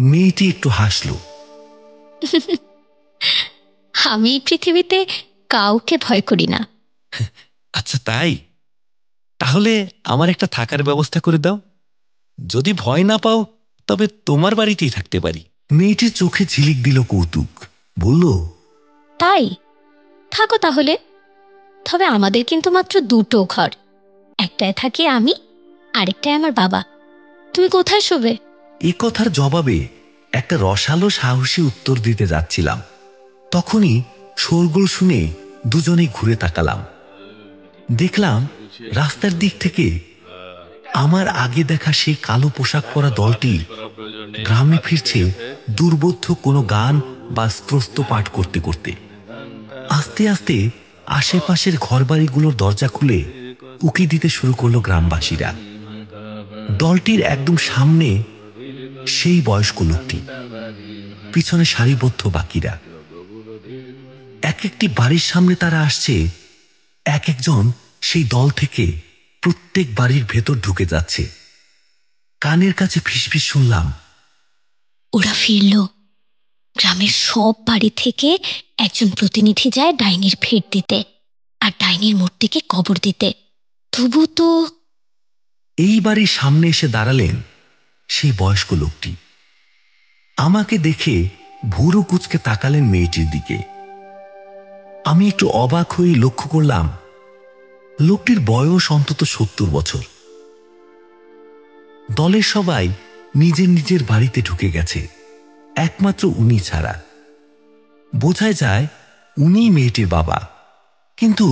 মেয়েটি একটু হাসল। আমি পৃথিবীতে কাউকে ভয় করি না। আচ্ছা তাই? তাহলে আমার একটা থাকার ব্যবস্থা করে দাও। যদি ভয় না পাও তবে তোমার বাড়িতেই থাকতে পারি। মেয়েটির চোখে ঝিলিক দিল কৌতুক, বলল, তাই থাকো তাহলে। তবে আমাদের কিন্তু মাত্র দুটো ঘর, একটায় থাকি আমি, আরেকটায় আমার বাবা। তুমি কোথায় শোবে? এ কথার জবাবে একটা রসালো সাহসী উত্তর দিতে যাচ্ছিলাম, তখনই শোরগোল শুনে দুজনেই ঘুরে তাকালাম। দেখলাম রাস্তার দিক থেকে আমার আগে দেখা সেই কালো পোশাক পরা দলটি গ্রামে ফিরছে দুর্বোধ্য কোনো গান বা স্তোত্র পাঠ করতে করতে। আস্তে আস্তে আশেপাশের ঘরবাড়িগুলোর দরজা খুলে উকি দিতে শুরু করলো গ্রামবাসীরা। দলটির একদম সামনে সেই বয়স্ক লোকটি, পিছনে সারিবদ্ধ বাকিরা। এক একটি বাড়ির সামনে তারা আসছে, এক একজন সেই দল থেকে প্রত্যেক বাড়ির ভেতর ঢুকে যাচ্ছে। কানের কাছে ফিসফিস শুনলাম, ওরা ফিরল। গ্রামের সব বাড়ি থেকে একজন প্রতিনিধি যায় ডাইনির ভেট দিতে আর ডাইনির মূর্তিকে কবর দিতে। তবু তো। এই বাড়ির সামনে এসে দাঁড়ালেন সেই বয়স্ক লোকটি। আমাকে দেখে ভুরু কুঁচকে তাকালেন মেয়েটির দিকে। আমি একটু অবাক হয়ে লক্ষ্য করলাম লোকটির বয়স অন্তত 70 বছর। দলের সবাই নিজের নিজের বাড়িতে ঢুকে গেছে, একমাত্র উনি ছাড়া। বোঝাই যায় উনি মেয়েটির বাবা। কিন্তু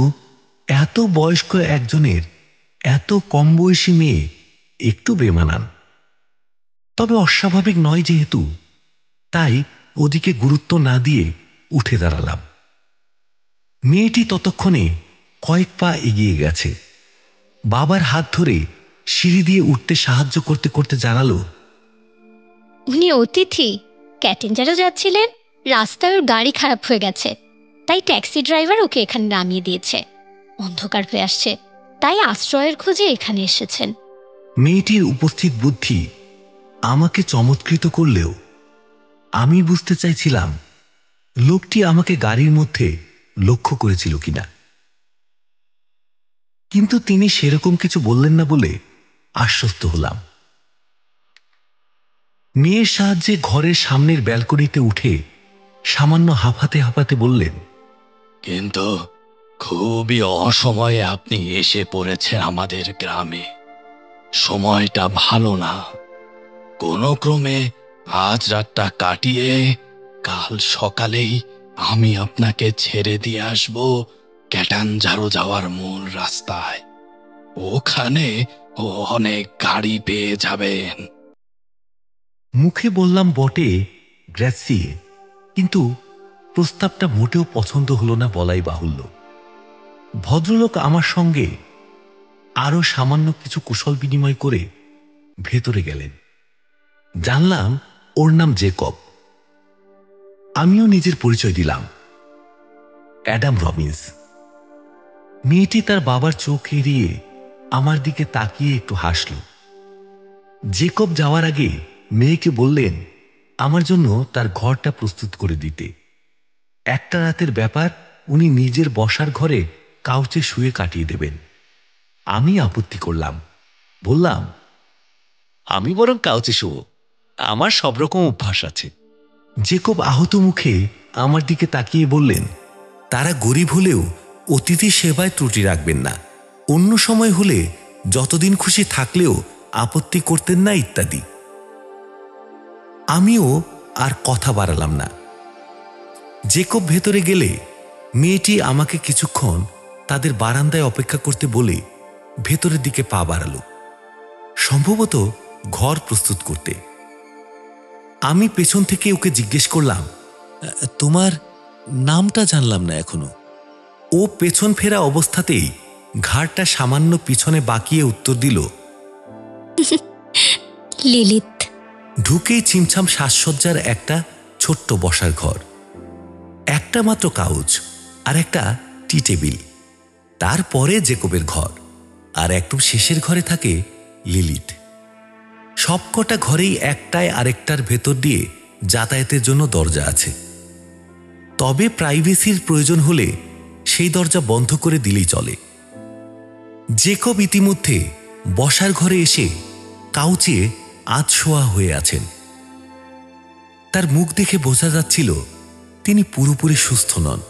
এত বয়স্ক একজনের এত কম বয়সী মেয়ে একটু বেমানান। তবে অস্বাভাবিক নয় যেহেতু, তাই ওদিকে গুরুত্ব না দিয়ে উঠে দাঁড়ালাম। মেয়েটি ততক্ষণে কয়েক পা এগিয়ে গেছে। বাবার হাত ধরে সিঁড়ি দিয়ে উঠতে সাহায্য করতে করতে জানালো, উনি অতিথি, ক্যাটেঞ্জারও যাচ্ছিলেন, রাস্তায় ওর গাড়ি খারাপ হয়ে গেছে, তাই ট্যাক্সি ড্রাইভার ওকে এখানে নামিয়ে দিয়েছে। অন্ধকার হয়ে আসছে, তাই আশ্রয়ের খোঁজে এখানে এসেছেন। মেয়েটির উপস্থিত বুদ্ধি আমাকে চমৎকৃত করলেও আমি বুঝতে চাইছিলাম লোকটি আমাকে গাড়ির মধ্যে লক্ষ্য করেছিল কিনা। কিন্তু তিনি সেরকম কিছু বললেন না বলে আশ্বস্ত হলাম। মেয়ের সাহায্যে ঘরের সামনের ব্যালকনিতে উঠে সামান্য হাঁপাতে হাঁপাতে বললেন, কিন্তু খুবই অসময়ে আপনি এসে পড়েছেন আমাদের গ্রামে। সময়টা ভালো না। কোনো ক্রমে আজ রাতটা কাটিয়ে কাল সকালেই আমি আপনাকে ছেড়ে দিয়ে আসব ক্যাটাঞ্জারো যাওয়ার মূল রাস্তায়। ওখানে অনেক গাড়ি পেয়ে যাবেন। মুখে বললাম বটে গ্র্যাসিয়ে, কিন্তু প্রস্তাবটা মোটেও পছন্দ হলো না বলাই বাহুল্য। ভদ্রলোক আমার সঙ্গে আরো সামান্য কিছু কুশল বিনিময় করে ভেতরে গেলেন। জানলাম ওর নাম জেকব। আমিও নিজের পরিচয় দিলাম, অ্যাডাম রবিন্স। মেয়েটি তার বাবার চোখ এড়িয়ে আমার দিকে তাকিয়ে একটু হাসল। জেকব যাওয়ার আগে মেয়েকে বললেন আমার জন্য তার ঘরটা প্রস্তুত করে দিতে। একটা রাতের ব্যাপার, উনি নিজের বসার ঘরে কাউচে শুয়ে কাটিয়ে দেবেন। আমি আপত্তি করলাম, বললাম আমি বরং কাউচে শুবো, আমার সব রকম অভ্যাস আছে। জেকব আহত মুখে আমার দিকে তাকিয়ে বললেন তারা গরিব হলেও অতিথি সেবায় ত্রুটি রাখবেন না, অন্য সময় হলে যতদিন খুশি থাকলেও আপত্তি করতেন না ইত্যাদি। আমিও আর কথা বাড়ালাম না। জেকব ভেতরে গেলে মেয়েটি আমাকে কিছুক্ষণ তাদের বারান্দায় অপেক্ষা করতে বলে ভেতরের দিকে পা বাড়ালো, সম্ভবত ঘর প্রস্তুত করতে। আমি পেছন থেকে ওকে জিজ্ঞেস করলাম তোমার নামটা জানলাম না এখনো। ও পেছন ফেরা অবস্থাতেই ঘাড়টা সামান্য পিছনে বাঁকিয়ে উত্তর দিল লিলিত। ঢুকেই ছিমছাম সাজসজ্জার একটা ছোট্ট বসার ঘর, একটা মাত্র কাউচ আর একটা টি টেবিল, তারপরে জেকবের ঘর, আর একদম শেষের ঘরে থাকে লিলিত। সবকটা ঘরেই একটায় আরেকটার ভেতর দিয়ে যাতায়াতের জন্য দরজা আছে, তবে প্রাইভেসির প্রয়োজন হলে সেই দরজা বন্ধ করে দিলেই চলে। জেকব ইতিমধ্যে বসার ঘরে এসে কাউচে আধশোয়া হয়ে আছেন। তার মুখ দেখে বোঝা যাচ্ছিল তিনি পুরোপুরি সুস্থ নন।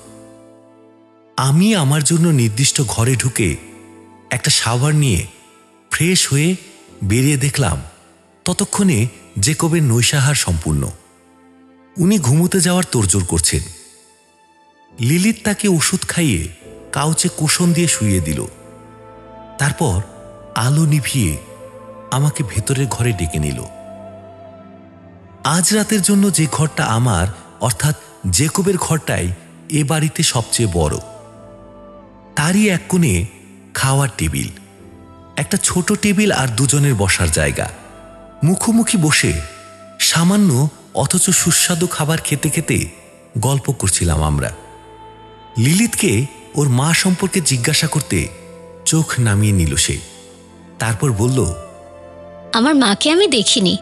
আমি আমার জন্য নির্দিষ্ট ঘরে ঢুকে একটা শাওয়ার নিয়ে ফ্রেশ হয়ে বেরিয়ে দেখলাম ততক্ষণে জেকবের নৈশাহার সম্পূর্ণ। উনি ঘুমোতে যাওয়ার তোড়জোড় করছেন। লিলিত তাকে ওষুধ খাইয়ে কাউচে কুশন দিয়ে শুইয়ে দিল। তারপর আলো নিভিয়ে আমাকে ভেতরের ঘরে ডেকে নিল। আজ রাতের জন্য যে ঘরটা আমার, অর্থাৎ জেকবের ঘরটাই এ বাড়িতে সবচেয়ে বড়। তারই এক কোণে খাওয়ার টেবিল, একটা ছোট টেবিল আর দুজনের বসার জায়গা। মুখোমুখি বসে সামান্য অথচ সুস্বাদু খাবার খেতে খেতে গল্প করছিলাম আমরা। লিলিতকে ওর মা সম্পর্কে জিজ্ঞাসা করতে চোখ নামিয়ে নিল সে। তারপর বলল আমার মাকে আমি দেখিনি।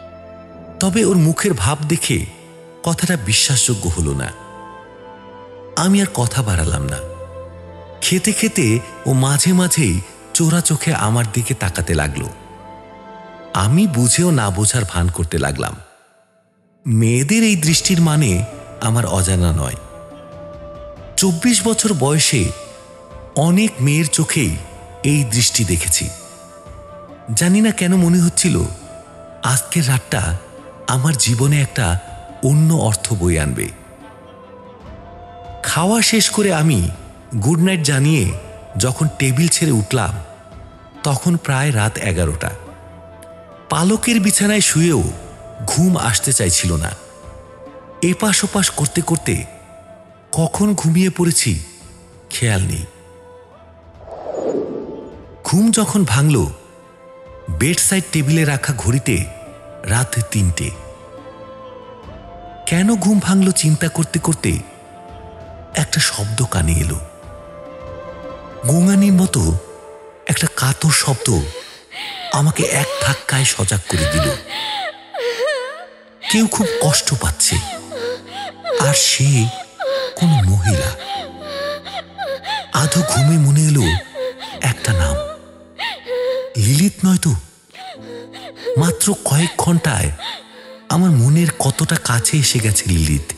তবে ওর মুখের ভাব দেখে কথাটা বিশ্বাসযোগ্য হলো না। আমি আর কথা বাড়ালাম না। খেতে খেতে ও মাঝে মাঝেই চোরা চোখে আমার দিকে তাকাতে লাগলো। আমি বুঝেও না বোঝার ভান করতে লাগলাম। মেয়েদের এই দৃষ্টির মানে আমার অজানা নয়। 24 বছর বয়সে অনেক মেয়ের চোখেই এই দৃষ্টি দেখেছি। জানি না কেন মনে হচ্ছিল আজকের রাতটা আমার জীবনে একটা অন্য অর্থ বয়ে আনবে। খাওয়া শেষ করে আমি গুড নাইট জানিয়ে যখন টেবিল ছেড়ে উঠলাম তখন প্রায় রাত 11টা। পালকের বিছানায় শুয়েও ঘুম আসতে চাইছিল না। এপাশ ওপাশ করতে করতে কখন ঘুমিয়ে পড়েছি খেয়াল নেই। ঘুম যখন ভাঙল, বেড সাইড টেবিলে রাখা ঘড়িতে রাত 3টে। কেন ঘুম ভাঙল চিন্তা করতে করতে একটা শব্দ কানে এলো। গোঙানির মতো একটা কাতর শব্দ আমাকে এক ধাক্কায় সজাগ করে দিল। কেউ খুব কষ্ট পাচ্ছে, আর সে কোন মহিলা। আধো ঘুমে মনে এলো একটা নাম, লিলিত নয় তো? মাত্র কয়েক ঘন্টায় আমার মনের কতটা কাছে এসে গেছে লিলিত।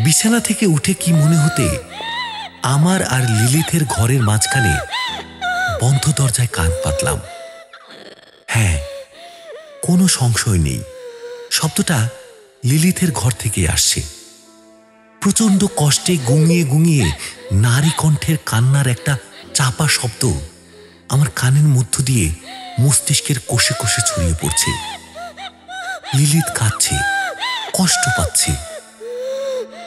বিছানা থেকে উঠে কি মনে হতে আমার আর লিলিথের ঘরের মাঝখানে বন্ধ দরজায় কান পাতলাম। হ্যাঁ, কোনো সংশয় নেই, শব্দটা লিলিথের ঘর থেকে আসছে। প্রচন্ড কষ্টে গুঙিয়ে গুঙিয়ে নারী কণ্ঠের কান্নার একটা চাপা শব্দ আমার কানের মধ্য দিয়ে মস্তিষ্কের কোষে কোষে ছড়িয়ে পড়ছে। লিলিত কাঁদছে, কষ্ট পাচ্ছে।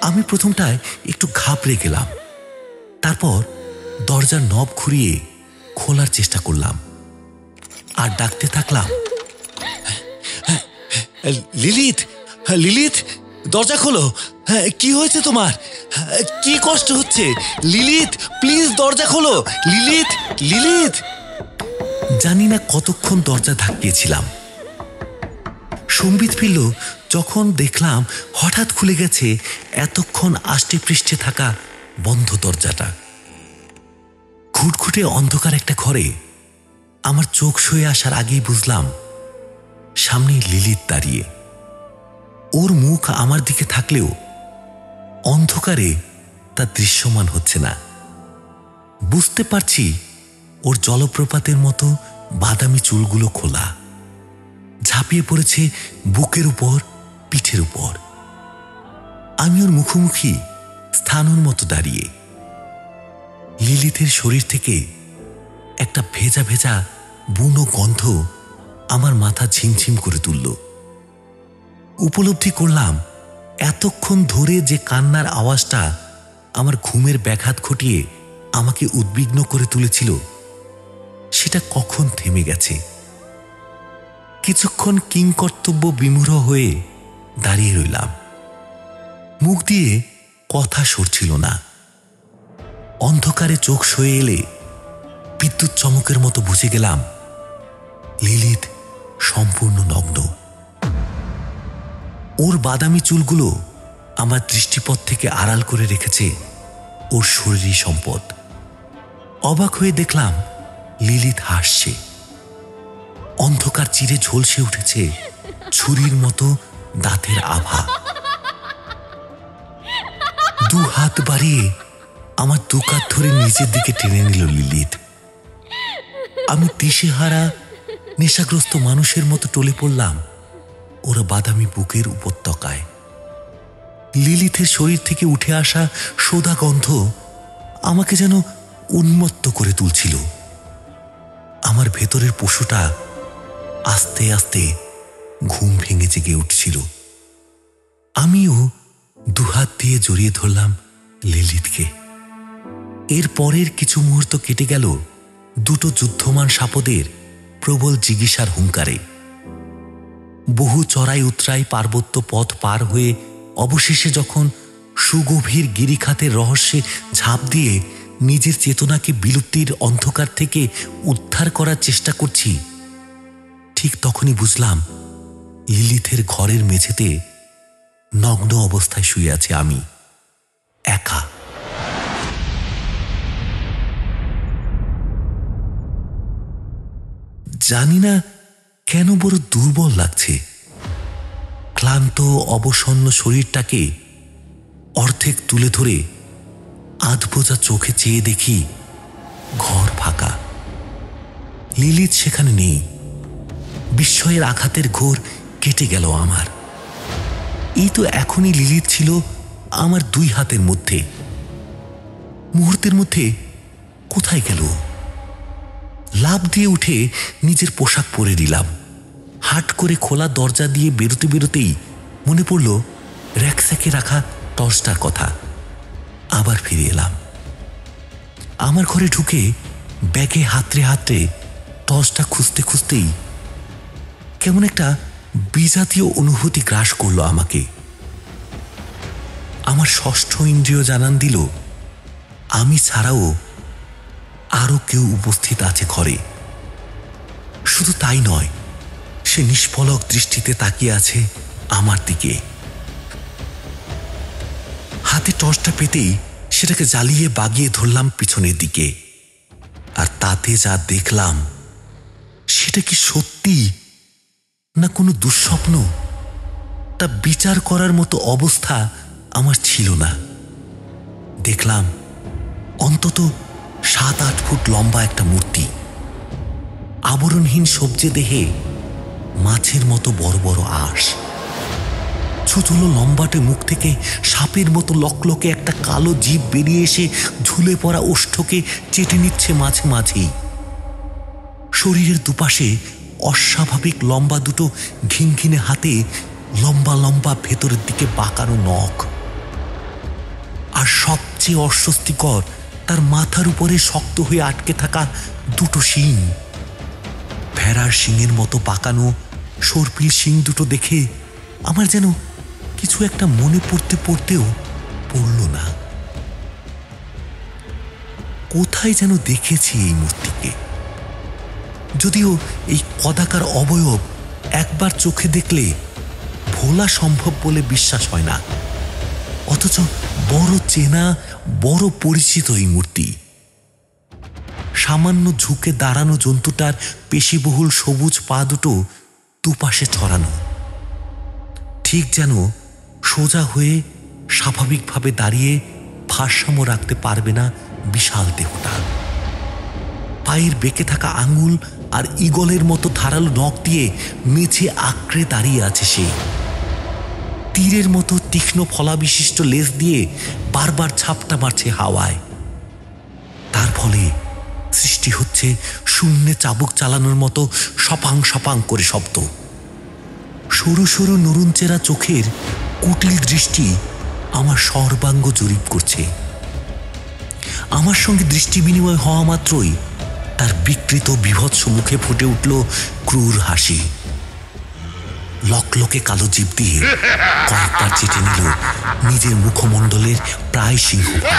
আমি প্রথমটায় একটু ঘাবড়ে গেলাম। তারপর দরজার নব ঘুরিয়ে খোলার চেষ্টা করলাম আর ডাকতে থাকলাম, লিলিত, লিলিত, দরজা খোলো। কি হয়েছে তোমার? কি কষ্ট হচ্ছে? লিলিত, প্লিজ দরজা খোলো। লিলিত, লিলিত। জানি না কতক্ষণ দরজা ধাক্কিয়েছিলাম। সম্বিত ফিরল যখন দেখলাম হঠাৎ খুলে গেছে এতক্ষণ আষ্টে পৃষ্ঠে থাকা বন্ধ দরজাটা। ঘুটঘুটে অন্ধকার একটা ঘরে আমার চোখ সয়ে আসার আগেই বুঝলাম সামনে লিলিত দাঁড়িয়ে। ওর মুখ আমার দিকে থাকলেও অন্ধকারে তা দৃশ্যমান হচ্ছে না। বুঝতে পারছি ওর জলপ্রপাতের মতো বাদামি চুলগুলো খোলা, ঝাঁপিয়ে পড়েছে বুকের উপর, পিঠের উপর। আমি ওর মুখোমুখি স্থানুর মতো দাঁড়িয়ে। লিলিতের শরীর থেকে একটা ভেজা ভেজা বুনো গন্ধ আমার মাথা ঝিমঝিম করে তুলল। উপলব্ধি করলাম এতক্ষণ ধরে যে কান্নার আওয়াজটা আমার ঘুমের ব্যাঘাত ঘটিয়ে আমাকে উদ্বিগ্ন করে তুলেছিল সেটা কখন থেমে গেছে। কিছুক্ষণ কিংকর্তব্য বিমূঢ় হয়ে দাঁড়িয়ে রইলাম। মুখ দিয়ে কথা সরছিল না। অন্ধকারে চোখ সয়ে এলে বিদ্যুৎ চমকের মতো বুঝে গেলাম লিলিত সম্পূর্ণ নগ্ন। ওর বাদামি চুলগুলো আমার দৃষ্টিপথ থেকে আড়াল করে রেখেছে ওর শরীরী সম্পদ। অবাক হয়ে দেখলাম লিলিত হাসছে। অন্ধকার চিরে ঝলসে উঠেছে ছুরির মতো দাঁতের আভা। দু হাত বাড়িয়ে আমার দু কাঁধ ধরে নিচের দিকে টেনে নিল লিলিত। আমি দিশেহারা নেশাগ্রস্ত মানুষের মতো টলে পড়লাম ওরা বাদামি বুকের উপত্যকায়। লিলিতের শরীর থেকে উঠে আসা সোদা গন্ধ আমাকে যেন উন্মত্ত করে তুলছিল। আমার ভেতরের পশুটা আস্তে আস্তে ঘুম ভেঙে জেগে উঠছিল। আমিও দুহাত দিয়ে জড়িয়ে ধরলাম লিলিতকে। এর পরের কিছু মুহূর্ত কেটে গেল দুটো যুদ্ধমান সাপদের প্রবল জিজ্ঞাসার হুঙ্কারে। বহু চড়াই উতরাই পার্বত্য পথ পার হয়ে অবশেষে যখন সুগভীর গিরিখাতের রহস্যে ঝাঁপ দিয়ে নিজের চেতনাকে বিলুপ্তির অন্ধকার থেকে উদ্ধার করার চেষ্টা করছি, ঠিক তখনই বুঝলাম লিলিথের ঘরের মেঝেতে নগ্ন অবস্থায় শুয়ে আছে আমি, একা। জানি না কেন বড় দুর্বল লাগছে। ক্লান্ত অবসন্ন শরীরটাকে অর্ধেক তুলে ধরে আধবোজা চোখে চেয়ে দেখি ঘর ফাঁকা। লিলিত সেখানে নেই। বিস্ময়ের আঘাতের ঘোর কেটে গেল আমার। এই তো এখনই লিলিত ছিল আমার দুই হাতের মধ্যে। মুহূর্তের মধ্যে কোথায় গেল? লাফ দিয়ে উঠে নিজের পোশাক পরে দিলাম। হাট করে খোলা দরজা দিয়ে বেরোতে বেরোতেই মনে পড়ল র্যাকস্যাকে রাখা টর্চটার কথা। আবার ফিরে এলাম। আমার ঘরে ঢুকে ব্যাগে হাতড়ে হাতড়ে টর্চটা খুঁজতে খুঁজতেই কেমন একটা বিজাতীয় অনুভূতি গ্রাস করল আমাকে। আমার ষষ্ঠ ইন্দ্রিয় জানান দিল আমি ছাড়াও আরো কেউ উপস্থিত আছে ঘরে। শুধু তাই নয়, সে নিষ্পলক দৃষ্টিতে তাকিয়ে আছে আমার দিকে। হাতে টর্চটা পেতেই সেটাকে জ্বালিয়ে বাগিয়ে ধরলাম পিছনের দিকে। আর তাতে যা দেখলাম সেটা কি সত্যি না কোনো দুঃস্বপ্ন, তা বিচার করার মতো অবস্থা আমার ছিল না। দেখলাম অন্তত 7-8 ফুট লম্বা একটা মূর্তি, আবরণহীন সবজে দেহে মাছের মতো বড় বড় আঁশ, ছুচুলো লম্বাটে মুখ থেকে সাপের মতো লকলকে একটা কালো জিভ বেরিয়ে এসে ঝুলে পড়া ওষ্ঠকে চেটে নিচ্ছে মাঝে মাঝেই। শরীরের দুপাশে অস্বাভাবিক লম্বা দুটো ঘিনঘিনে হাতে লম্বা লম্বা ভেতরের দিকে বাঁকানো নখ। আর সবচেয়ে অস্বস্তিকর, তার মাথার উপরে শক্ত হয়ে আটকে থাকা দুটো শিং, ভেড়ার শিংয়ের মতো বাঁকানো সর্পিল শিং দুটো দেখে আমার যেন কিছু একটা মনে পড়তেও পড়ল না। কোথায় যেন দেখেছি এই মূর্তিকে, যদিও এই কদাকার অবয়ব একবার চোখে দেখলে ভোলা সম্ভব বলে বিশ্বাস হয় না, অথচ বড় চেনা, বড় পরিচিত এই মূর্তি। সামান্য ঝুঁকে দাঁড়ানো জন্তুটার পেশিবহুল সবুজ পা দুটো দুপাশে ছড়ানো, ঠিক যেন সোজা হয়ে স্বাভাবিকভাবে দাঁড়িয়ে ভারসাম্য রাখতে পারবে না বিশাল দেহটা। পায়ের বেঁকে থাকা আঙুল আর ঈগলের মতো ধারালো নখ দিয়ে মেঝে আঁকড়ে দাঁড়িয়ে আছে সে। তীরের মতো তীক্ষ্ণ ফলাবিশিষ্ট লেজ দিয়ে বারবার ঝাপটা মারছে হাওয়ায়। তার ফলে সৃষ্টি হচ্ছে শূন্যে চাবুক চালানোর মতো সপাং সপাং করে শব্দ। সরু সরু নরুনচেরা চোখের কুটিল দৃষ্টি আমার সর্বাঙ্গ জরিপ করছে। আমার সঙ্গে দৃষ্টি বিনিময় হওয়া মাত্রই তার বিকৃত বিভৎস মুখে ফুটে উঠল ক্রূর হাসি। লকলকে কালো জিভ দিয়ে কয়েকবার চেটে নিল নিজের মুখমণ্ডলের প্রায় সিংহভাগ।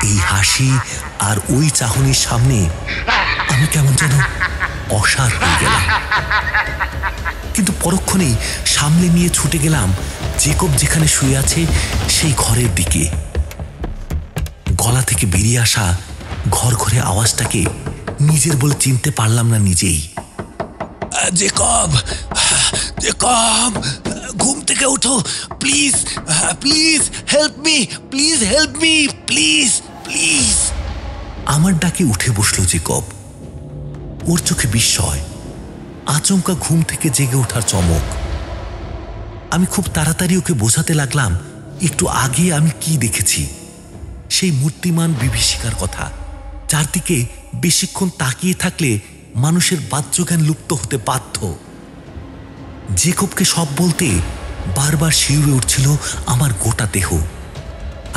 এই হাসি আর ওই চাহনির সামনে আমি কেমন যেন অসাড় হয়ে গেলাম, কিন্তু পরক্ষণেই সামলে নিয়ে ছুটে গেলাম জেকব যেখানে শুয়ে আছে সেই ঘরের দিকে। গলা থেকে বেরিয়ে আসা ঘর ঘরে আওয়াজটাকে নিজের বলে চিনতে পারলাম না নিজেই। জেকব, জেকব, ঘুম থেকে ওঠো, please, please help me, please help me, please, please. আমার ডাকে উঠে বসলো জেকব। ওর চোখে বিস্ময়, আচমকা ঘুম থেকে জেগে ওঠার চমক। আমি খুব তাড়াতাড়ি ওকে বোঝাতে লাগলাম একটু আগে আমি কি দেখেছি, সেই মূর্তিমান বিভীষিকার কথা, চারদিকে বেশিক্ষণ তাকিয়ে থাকলে মানুষের বাহ্যজ্ঞান লুপ্ত হতে বাধ্য। জেকবকে সব বলতে বারবার শিউরে উঠছিল আমার গোটা দেহ,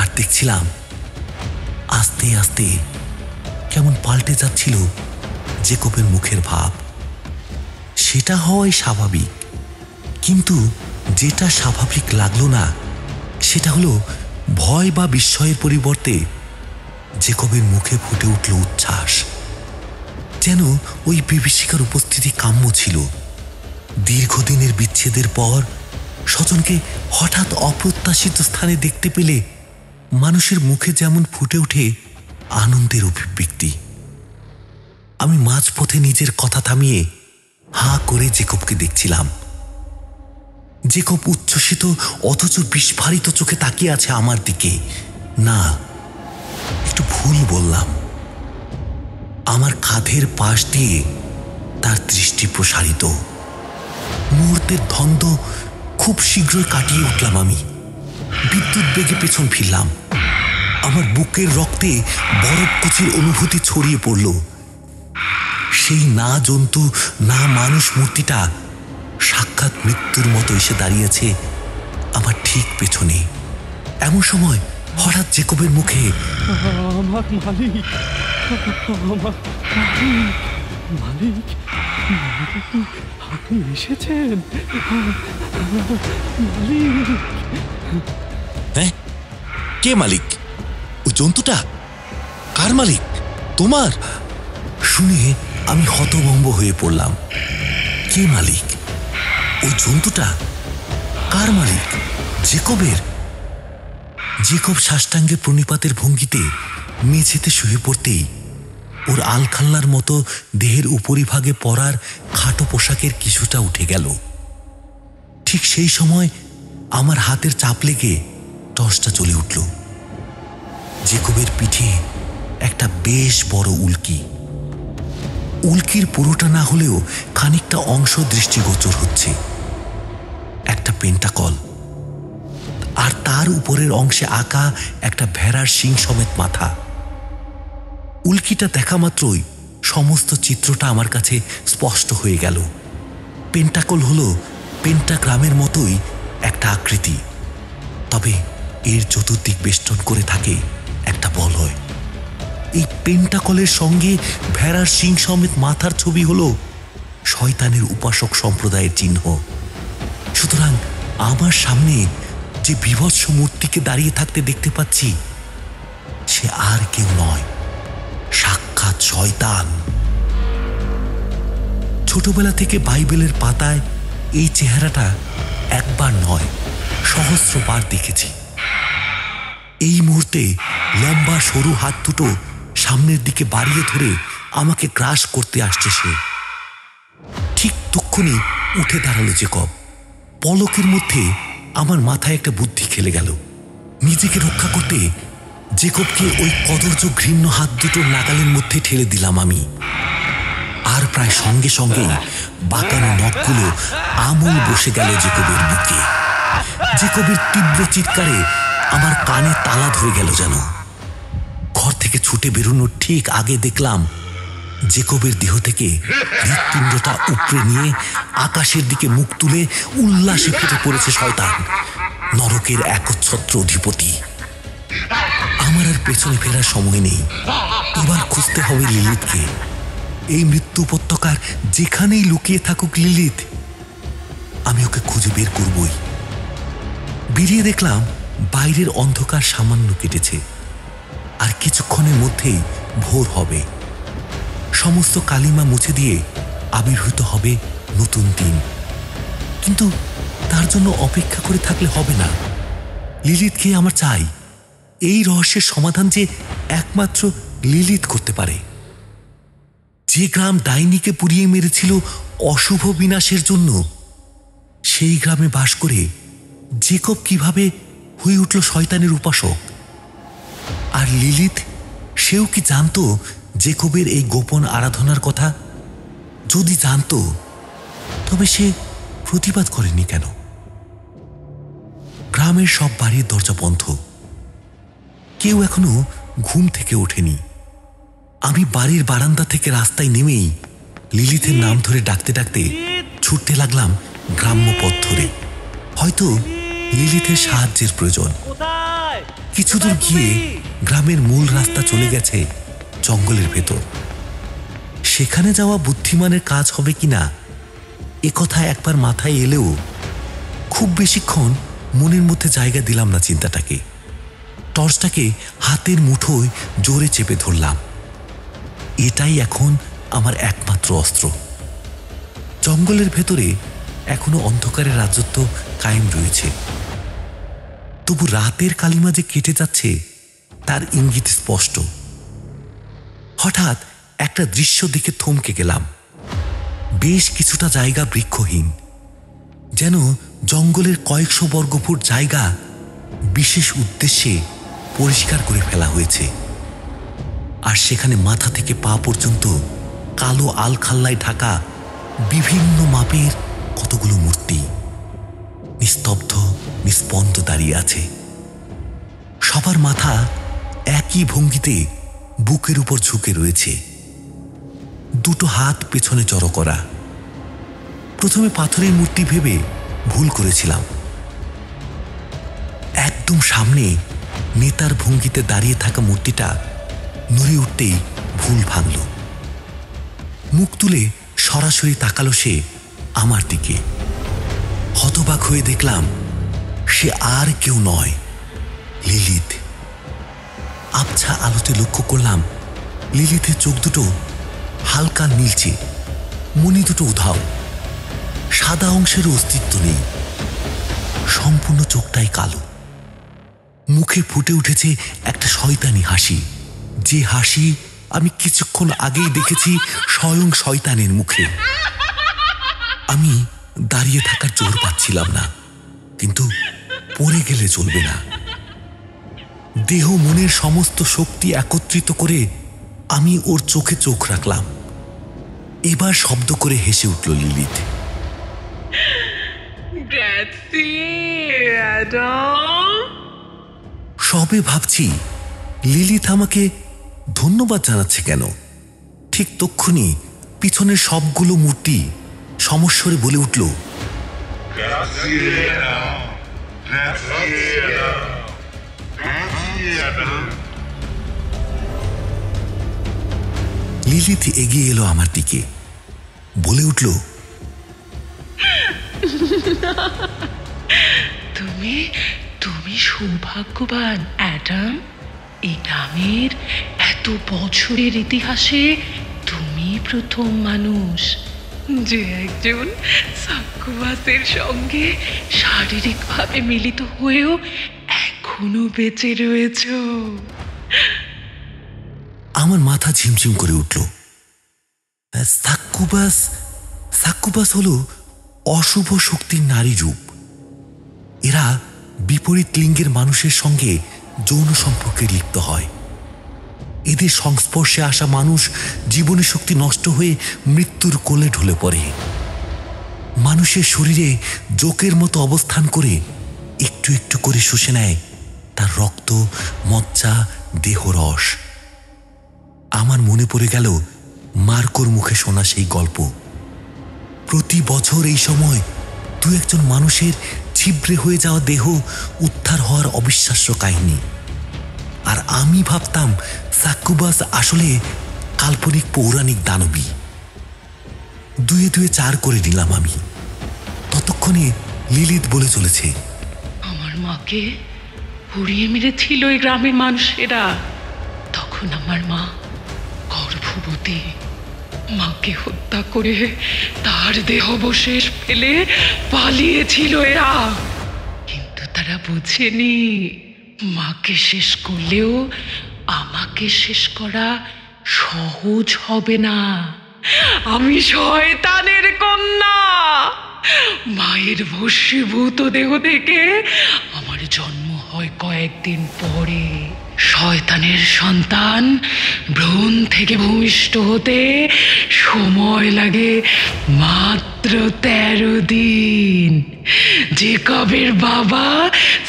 আর দেখছিলাম আস্তে আস্তে কেমন পাল্টে যাচ্ছিল জেকবের মুখের ভাব। সেটা হওয়াই স্বাভাবিক, কিন্তু যেটা স্বাভাবিক লাগলো না সেটা হলো ভয় বা বিস্ময়ের পরিবর্তে জেকবের মুখে ফুটে উঠল উচ্ছ্বাস, যেন ওই বিভীষিকার উপস্থিতি কাম্য ছিল। দীর্ঘদিনের বিচ্ছেদের পর স্বজনকে হঠাৎ অপ্রত্যাশিত স্থানে দেখতে পেলে মানুষের মুখে যেমন ফুটে ওঠে আনন্দের অভিব্যক্তি। আমি মাঝপথে নিজের কথা থামিয়ে হাঁ করে জেকবকে দেখছিলাম। জেকব উচ্ছ্বসিত অথচ বিস্ফারিত চোখে তাকিয়ে আছে আমার দিকে। না, একটু ভুল বললাম। আমার কাঁধের পাশ দিয়ে তার দৃষ্টি প্রসারিত। মুহূর্তের ধন্দ খুব শীঘ্রই কাটিয়ে উঠলাম আমি। বিদ্যুৎ বেগে পেছন ফিরলাম। আমার বুকের রক্তে বরফকুচির অনুভূতি ছড়িয়ে পড়ল। সেই না জন্তু না মানুষ মূর্তিটা সাক্ষাৎ মৃত্যুর মতো এসে দাঁড়িয়েছে আমার ঠিক পেছনে। এমন সময় হঠাৎ জেকবের মুখে, আমার মালিক, আমার মালিক, আপনি এসেছেন মালিক। হ্যাঁ, কে মালিক? ওই জন্তুটা? কার মালিক? তোমার? শুনে আমি হতভম্ব হয়ে পড়লাম। কে মালিক? ওই জন্তুটা কার মালিক? জেকবের? জেকব সাষ্টাঙ্গে প্রণিপাতের ভঙ্গিতে মেঝেতে শুয়ে পড়তেই ওর আলখাল্লার মতো দেহের উপরিভাগে পরার খাটো পোশাকের কিছুটা উঠে গেল। ঠিক সেই সময় আমার হাতের চাপ লেগে টর্চটা জ্বলে উঠল। জেকবের পিঠে একটা বেশ বড় উল্কি। উল্কির পুরোটা না হলেও খানিকটা অংশ দৃষ্টিগোচর হচ্ছে। একটা পেন্টাকল, আর তার উপরের অংশে আঁকা একটা ভেড়ার শিং সমেত মাথা। উল্কিটা দেখা মাত্রই সমস্ত চিত্রটা আমার কাছে স্পষ্ট হয়ে গেল। পেন্টাকল হলো পেন্টাগ্রামের মতোই একটা আকৃতি, তবে এর চতুর্দিক বেষ্টন করে থাকে একটা বলয়। এই পেন্টাকলের সঙ্গে ভেড়ার শিং সমেত মাথার ছবি হলো শয়তানের উপাসক সম্প্রদায়ের চিহ্ন। সুতরাং আমার সামনে যে বীভৎস মূর্তিকে দাঁড়িয়ে থাকতে দেখতে পাচ্ছি, সে আর কেউ নয়, সাক্ষাৎ শয়তান। ছোটবেলা থেকে বাইবেলের পাতায় এই চেহারাটা একবার নয়, সহস্রবার দেখেছি। এই মুহূর্তে লম্বা সরু হাত দুটো সামনের দিকে বাড়িয়ে ধরে আমাকে গ্রাস করতে আসছে সে। ঠিক তক্ষুনি উঠে দাঁড়ালো জেকব। পলকের মধ্যে আমার মাথায় একটা বুদ্ধি খেলে গেল। নিজেকে রক্ষা করতে জেকবকে ওই কদর্য ঘৃণ্য হাত দুটোর নাগালের মধ্যে ঠেলে দিলাম আমি। আর প্রায় সঙ্গে সঙ্গেই বাঁকানো নখগুলো আমল বসে গেল জেকবের বুকে। জেকবের তীব্র চিৎকারে আমার কানে তালা ধরে গেল যেন। ঘর থেকে ছুটে বেরোনোর ঠিক আগে দেখলাম জেকবের দেহ থেকে হৃৎপিণ্ডটা উপড়ে নিয়ে আকাশের দিকে মুখ তুলে উল্লাসে ফেটে পড়েছে শয়তান, নরকের একচ্ছত্র অধিপতি। আমার আর পেছনে ফেরার সময় নেই। এবার খুঁজতে হবে লিলিথকে। এই মৃত্যু উপত্যকার যেখানেই লুকিয়ে থাকুক লিলিথ, আমি ওকে খুঁজে বের করবই। বেরিয়ে দেখলাম বাইরের অন্ধকার সামান্য কেটেছে, আর কিছুক্ষণের মধ্যেই ভোর হবে। সমস্ত কালিমা মুছে দিয়ে আবির্ভূত হবে নতুন দিন। কিন্তু তার জন্য অপেক্ষা করে থাকলে হবে না। লিলিথকে আমার চাই। এই রহস্যের সমাধান যে একমাত্র লিলিথ করতে পারে। যে গ্রাম ডাইনিকে পুড়িয়ে মেরেছিল অশুভ বিনাশের জন্য, সেই গ্রামে বাস করে জেকব কিভাবে হয়ে উঠল শয়তানের উপাসক? আর লিলিথ, সেও কি জানতো জেকবের এই গোপন আরাধনার কথা? যদি জানতো, তবে সে প্রতিবাদ করেনি কেন? গ্রামের সব বাড়ির দরজা বন্ধ, কেউ এখনো ঘুম থেকে ওঠেনি। আমি বাড়ির বারান্দা থেকে রাস্তায় নেমেই লিলিথের নাম ধরে ডাকতে ডাকতে ছুটতে লাগলাম গ্রাম্য পথ ধরে। হয়তো লিলিথের সাহায্যের প্রয়োজন। কিছু দূর গিয়ে গ্রামের মূল রাস্তা চলে গেছে জঙ্গলের ভেতর। সেখানে যাওয়া বুদ্ধিমানের কাজ হবে কিনা এ কথা একবার মাথায় এলেও খুব বেশিক্ষণ মনের মধ্যে জায়গা দিলাম না চিন্তাটাকে। টর্চটাকে হাতের মুঠোয় জোরে চেপে ধরলাম। এটাই এখন আমার একমাত্র অস্ত্র। জঙ্গলের ভেতরে এখনো অন্ধকারের রাজত্ব কায়েম রয়েছে, তবু রাতের কালিমা যে কেটে যাচ্ছে তার ইঙ্গিত স্পষ্ট। হঠাৎ একটা দৃশ্য দেখে থমকে গেলাম। বেশ কিছুটা জায়গা বৃক্ষহীন, যেন জঙ্গলের কয়েকশো বর্গফুট জায়গা বিশেষ উদ্দেশ্যে পরিষ্কার করে ফেলা হয়েছে। আর সেখানে মাথা থেকে পা পর্যন্ত কালো আলখাল্লায় ঢাকা বিভিন্ন মাপের কতগুলো মূর্তি নিস্তব্ধ নিস্পন্দ দাঁড়িয়ে আছে। সবার মাথা একই ভঙ্গিতে বুকের উপর ঝুঁকে রয়েছে, দুটো হাত পেছনে জড়ো করা। প্রথমে পাথরের মূর্তি ভেবে ভুল করেছিলাম। একদম সামনে নেতার ভঙ্গিতে দাঁড়িয়ে থাকা মূর্তিটা নড়ে উঠতেই ভুল ভাঙল। মুখ তুলে সরাসরি তাকালো সে আমার দিকে। হতবাক হয়ে দেখলাম সে আর কেউ নয়, লিলিথ। আবছা আলোতে লক্ষ্য করলাম লিলিথের চোখ দুটো হালকা নীলচে, মনি দুটো উধাও, সাদা অংশের অস্তিত্ব নেই। সম্পূর্ণ চোখটাই কালো। মুখে ফুটে উঠেছে একটা শয়তানি হাসি, যে হাসি আমি কিছুক্ষণ আগেই দেখেছি স্বয়ং শয়তানের মুখে। আমি দাঁড়িয়ে থাকার জোর পাচ্ছিলাম না, কিন্তু পড়ে গেলে চলবে না। দেহ মনের সমস্ত শক্তি একত্রিত করে আমি ওর চোখে চোখ রাখলাম। এবার শব্দ করে হেসে উঠল লিলিথ। সবে ভাবছি লিলিথ আমাকে ধন্যবাদ জানাচ্ছে কেন, ঠিক তক্ষুনি পিছনের সবগুলো মূর্তি সমস্বরে বলে উঠল, লিলিথ এগিয়ে এলো আমার দিকে। বলে উঠল, তুমি তুমি সৌভাগ্যবান অ্যাডাম। এই গ্রামের এত বছরের ইতিহাসে তুমি প্রথম মানুষ যে একজন সাক্কুবাসের সঙ্গে শারীরিকভাবে মিলিত হয়েও এখনো বেঁচে রয়েছ। আমার মাথা ঝিমঝিম করে উঠল। সাক্কুবাস সাক্কুবাস হলো অশুভ শক্তির নারী রূপ। এরা বিপরীত লিঙ্গের মানুষের সঙ্গে যৌন সম্পর্কে লিপ্ত হয়। এদের সংস্পর্শে আসা মানুষ জীবনী শক্তি নষ্ট হয়ে মৃত্যুর কোলে ঢলে পড়ে। মানুষের শরীরে জোকের মতো অবস্থান করে একটু একটু করে শুষে নেয় তার রক্ত, মজ্জা, দেহরস। আমার মনে পড়ে গেল মার্কোর মুখে শোনা সেই গল্প। প্রতি বছর এই সময় দু একজন মানুষের ছিবড়ে হয়ে যাওয়া দেহ উদ্ধার হওয়ার অবিশ্বাস্য কাহিনী। আর আমি ভাবতাম সাক্কুবাস আসলে কাল্পনিক পৌরাণিক দানবী। দুয়ে দুয়ে চার করে নিলাম আমি। ততক্ষণে লিলিত বলে চলেছে, আমার মাকে পুড়িয়ে মেরেছিল এই গ্রামের মানুষেরা। তখন আমার মা গর্ভবতী। মাকে হত্যা করে তার দেহাবশেষ ফেলে পালিয়েছিল এরা। কিন্তু তারা বোঝেনি মাকে শেষ করলেও আমাকে শেষ করা সহজ হবে না। আমি শয়তানের কন্যা। মায়ের ভস্মীভূত দেহ থেকে আমার জন্ম হয় কয়েকদিন পরে। শয়তানের সন্তান ভ্রূণ থেকে ভূমিষ্ঠ হতে সময় লাগে মাত্র 13 দিন। জেকবের বাবা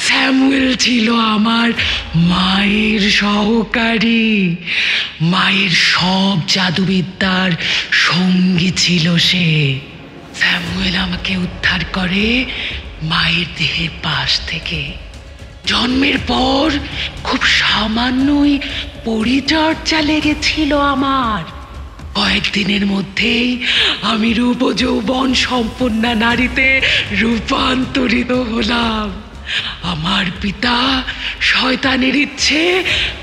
স্যামুয়েল ছিল আমার মায়ের সহকারী। মায়ের সব জাদুবিদ্যার সঙ্গী ছিল সে। স্যামুয়েল আমাকে উদ্ধার করে মায়ের দেহের পাশ থেকে। জন্মের পর খুব সামান্যই পরিচর্যা লেগেছিল আমার। কয়েকদিনের মধ্যেই আমি রূপ ও যৌবন সম্পন্না নারীতে রূপান্তরিত হলাম। আমার পিতা শয়তানের ইচ্ছে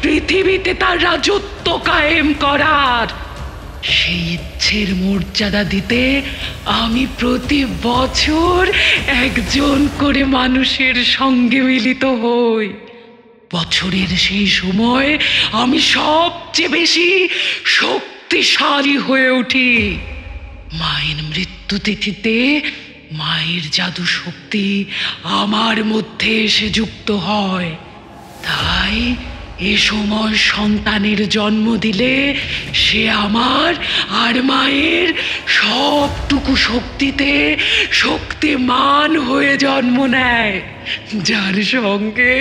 পৃথিবীতে তার রাজত্ব কায়েম করার। সেই ইচ্ছের মর্যাদা দিতে আমি প্রতি বছর একজন করে মানুষের সঙ্গে মিলিত হই। বছরের সেই সময় আমি সবচেয়ে বেশি শক্তিশালী হয়ে উঠি। মায়ের মৃত্যু তিথিতে মায়ের জাদু শক্তি আমার মধ্যে এসে যুক্ত হয়। তাই এ সময় সন্তানের জন্ম দিলে সে আমার আর মায়ের সবটুকু শক্তিতে শক্তিমান হয়ে জন্ম নেয়, যার সঙ্গে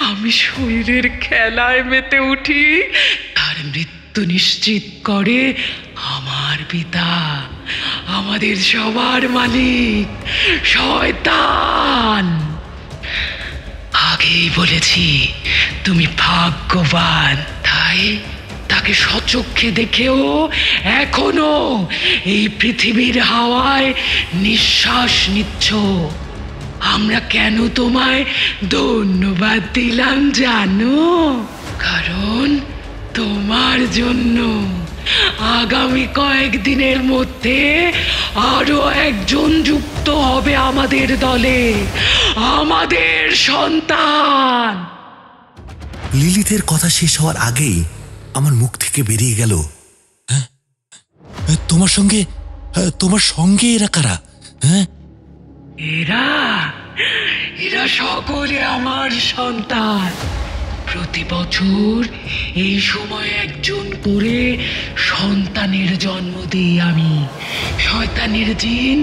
আমি শরীরের খেলায় মেতে উঠি। তার মৃত্যু নিশ্চিত করে আমার পিতা, আমাদের সবার মালিক শয়তান। আগেই বলেছি তুমি ভাগ্যবান। তাই তাকে সচক্ষে দেখেও এখনো এই পৃথিবীর হাওয়ায় নিঃশ্বাস নিচ্ছ। আমরা কেন তোমায় ধন্যবাদ দিলাম জানো? কারণ তোমার জন্য আগামী কয়েকদিনের মধ্যে আরো একজন যুক্ত হবে আমাদের দলে, আমাদের সন্তান। লিলিতের কথা শেষ হওয়ার আগেই আমার মুখ থেকে বেরিয়ে গেল, হ্যাঁ তোমার সঙ্গে এরা কারা? হ্যাঁ, এরা সকলে আমার সন্তান। প্রতি বছর এই সময় একজন করে সন্তানের জন্ম দিই আমি। শয়তানের জিন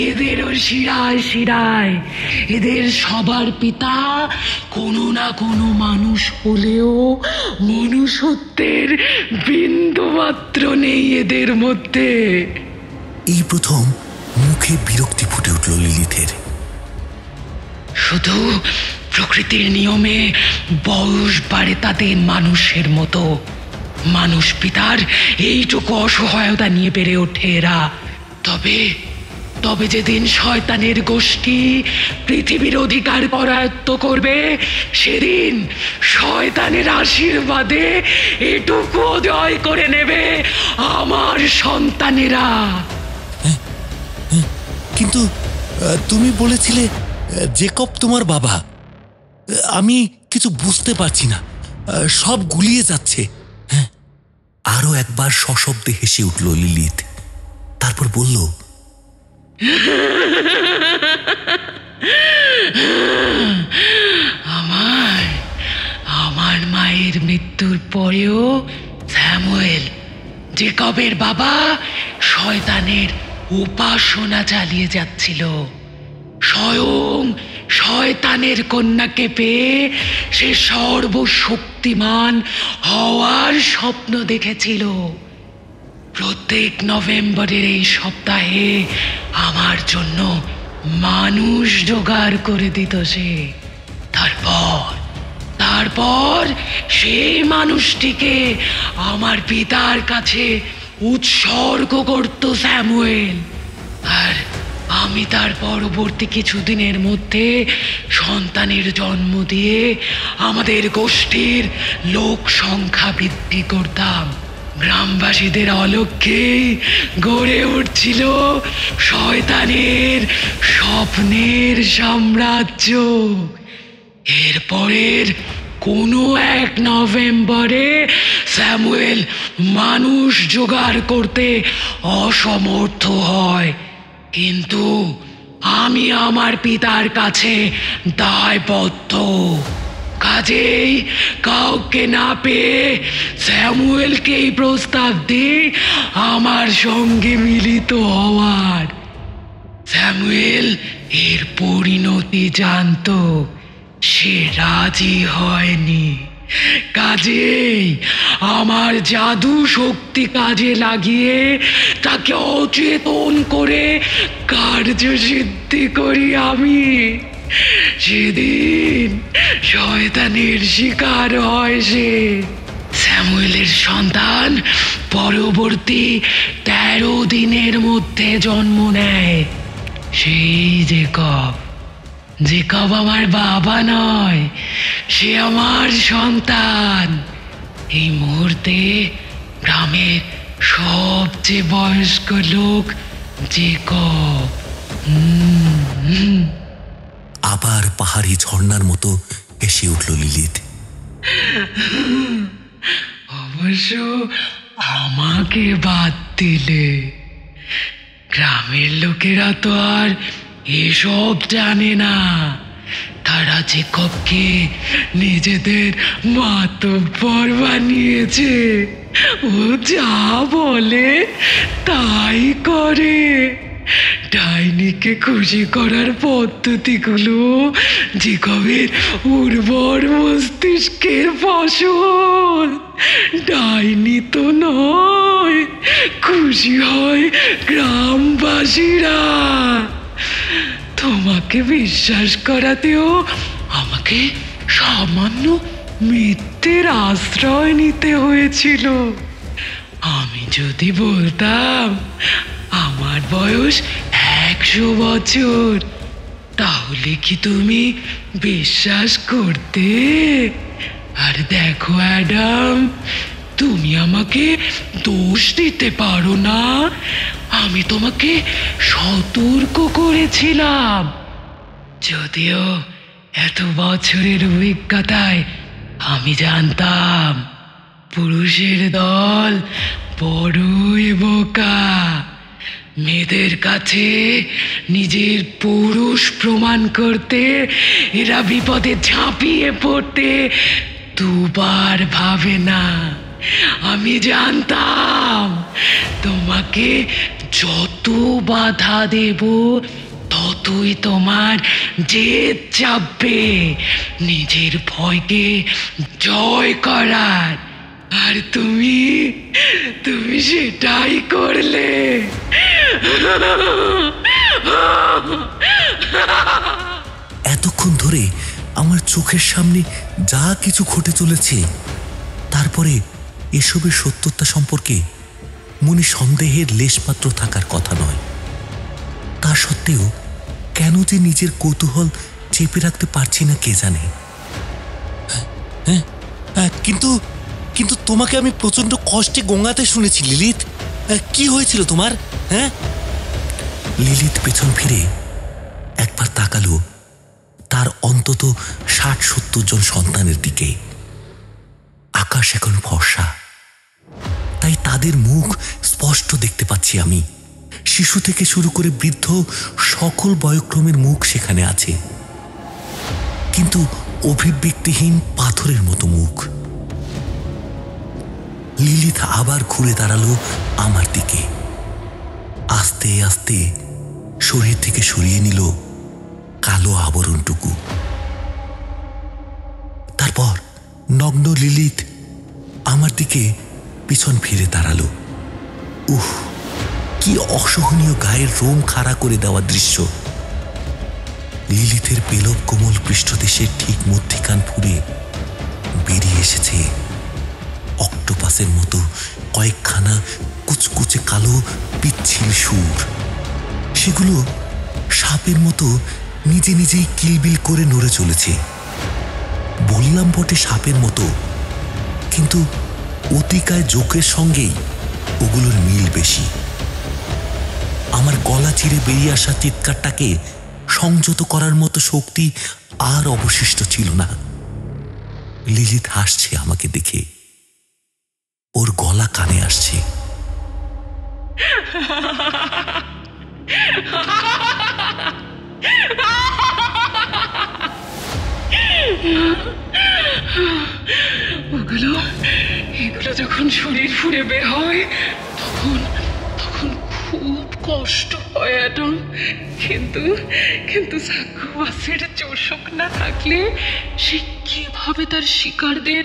এদেরও শিরায় শিরায়। এদের সবার পিতা কোনো না কোনো মানুষ হলেও মনুষ্যত্বের বিন্দু মাত্র নেই এদের মধ্যে। এই প্রথম মুখে বিরক্তি ফুটে উঠল লিলিথের। শুধু প্রকৃতির নিয়মে বয়স বাড়ে তাদের মানুষের মতো। মানুষ পিতার এইটুকু অসহায়তা নিয়ে বেড়ে ওঠে এরা। তবে তবে যেদিন শয়তানের গোষ্ঠী পৃথিবীর অধিকার করায়ত্ত করবে, সেদিন শয়তানের আশীর্বাদে এটুকু জয় করে নেবে আমার সন্তানেরা। কিন্তু তুমি বলেছিলে জেকব তোমার বাবা। আমি কিছু বুঝতে পারছি না, সব গুলিয়ে যাচ্ছে। হ্যাঁ, আরো একবার সশব্দে হেসে উঠল লিলিথ, তারপর বলল, আমার মায়ের মৃত্যুর পরেও স্যামুয়েল, জেকবের বাবা, শয়তানের উপাসনা চালিয়ে যাচ্ছিল। স্বয়ং শয়তানের কন্যাকে পেয়ে সে সর্বশক্তিমান হওয়ার স্বপ্ন দেখেছিল। প্রত্যেক নভেম্বরের এই সপ্তাহে আমার জন্য মানুষ জোগাড় করে দিত সে। তারপর সেই মানুষটিকে আমার পিতার কাছে উৎসর্গ করত স্যামুয়েল। আর আমি তার পরবর্তী কিছুদিনের মধ্যে সন্তানের জন্ম দিয়ে আমাদের গোষ্ঠীর লোক সংখ্যা বৃদ্ধি করতাম। গ্রামবাসীদের অলক্ষ্যেই গড়ে উঠছিল শয়তানের স্বপ্নের সাম্রাজ্য। এরপরের কোনো এক নভেম্বরে স্যামুয়েল মানুষ জোগাড় করতে অসমর্থ হয়, কিন্তু আমি আমার পিতার কাছে দায়বদ্ধ। কাজেই কাউকে না পেয়ে স্যামুয়েলকে এই প্রস্তাব দিই আমার সঙ্গে মিলিত হওয়ার। স্যামুয়েল এর পরিণতি জানতো, সে রাজি হয়নি। কাজেই আমার জাদু শক্তি কাজে লাগিয়ে তাকে অচেতন করে কার্যসিদ্ধি করি আমি। সেদিন শয়তানের শিকার হয় সে। স্যামুয়েলের সন্তান পরবর্তী 13 দিনের মধ্যে জন্ম নেয়। সেই জেকব আমার বাবা নয়, সে আমার সন্তান। এই মুহূর্তে গ্রামের সবচেয়ে বয়স্ক লোক জেকব। আবার পাহাড়ি ঝর্ণার মতো হেসে উঠল লিলিথ। অবশ্য আমাকে বাদ দিলে গ্রামের লোকেরা তো আর এসব জানে না। তারা জেকবকে নিজেদের মাতব্বর বানিয়েছে। ও যা বলে তাই করে। ডাইনিকে খুশি করার পদ্ধতিগুলো জেকবের উর্বর মস্তিষ্কের ফসল। ডাইনি তো নয়, খুশি হয় গ্রামবাসীরা। তোমাকে বিশ্বাস করাতেও আমাকে সামান্য মিথ্যের আশ্রয় নিতে হয়েছিল। আমি যদি বলতাম আমার বয়স 100 বছর, তাহলে কি তুমি বিশ্বাস করতে? আর দেখো অ্যাডাম, তুমি আমাকে দোষ দিতে পারো না। আমি তোমাকে সতর্ক করেছিলাম। যদিও এত বছরের অভিজ্ঞতায় আমি জানতাম পুরুষের দল বড়ই বোকা। মেয়েদের কাছে নিজের পুরুষ প্রমাণ করতে এরা বিপদে ঝাঁপিয়ে পড়তে দুবার ভাবে না। আমি জানতাম তোমাকে যত বাধা দেব ততই তোমার জেদ চাপবে নিজের ভয়কে জয় করার। আর তুমি সেটাই করলে। এতক্ষণ ধরে আমার চোখের সামনে যা কিছু ঘটে চলেছে, তারপরে এসবের সত্যতা সম্পর্কে মনে সন্দেহের লেশমাত্র থাকার কথা নয়। সত্ত্বেও কেন যে নিজের কৌতূহল চেপে রাখতে পারছি না কে জানে। কিন্তু কিন্তু তোমাকে আমি প্রচন্ড কষ্টে গঙ্গাতে শুনেছি লিলিত। কি হয়েছিল তোমার? হ্যাঁ। লিলিত পেছন ফিরে একবার তাকালো তার অন্তত ৬০-৭০ জন সন্তানের দিকে। আকাশ এখন ফর্সা, তাই তাদের মুখ স্পষ্ট দেখতে পাচ্ছি আমি। শিশু থেকে শুরু করে বৃদ্ধ সকল বয়ক্রমের মুখ সেখানে আছে, কিন্তু অভিব্যক্তিহীন পাথরের মতো মুখ। লিলিত আবার ঘুরে দাঁড়ালো আমার দিকে, আস্তে আস্তে শরীর থেকে সরিয়ে নিল কালো আবরণটুকু। তারপর নগ্ন লিলিত আমার দিকে পিছন ফিরে দাঁড়ালো। উহ, কি অসহনীয় গায়ের রোম খাড়া করে দেওয়া দৃশ্য। লিলিতের পেলব কোমল পৃষ্ঠদেশের ঠিক মধ্যিখান ফুঁড়ে বেরিয়ে এসেছে অক্টোপাসের মতো কয়েকখানা কুচকুচে কালো পিচ্ছিল সুর। সেগুলো সাপের মতো নিজে নিজেই কিলবিল করে নড়ে চলেছে। বললাম বটে সাপের মতো, কিন্তু অতিকায় জোকের সঙ্গেই ওগুলোর মিল বেশি। আমার গলা চিরে বেরিয়ে আসা চিৎকারটাকে সংযত করার মতো শক্তি আর অবশিষ্ট ছিল না। লিলিত হাসছে আমাকে দেখে, ওর গলা কানে আসছে। এগুলো যখন শরীর ফুঁড়ে বের হয় তখন তখন খুব কষ্ট হয় অ্যাডাম। কিন্তু কিন্তু সাক্কুবাসের চোষক না থাকলে সে কিভাবে তার শিকারদের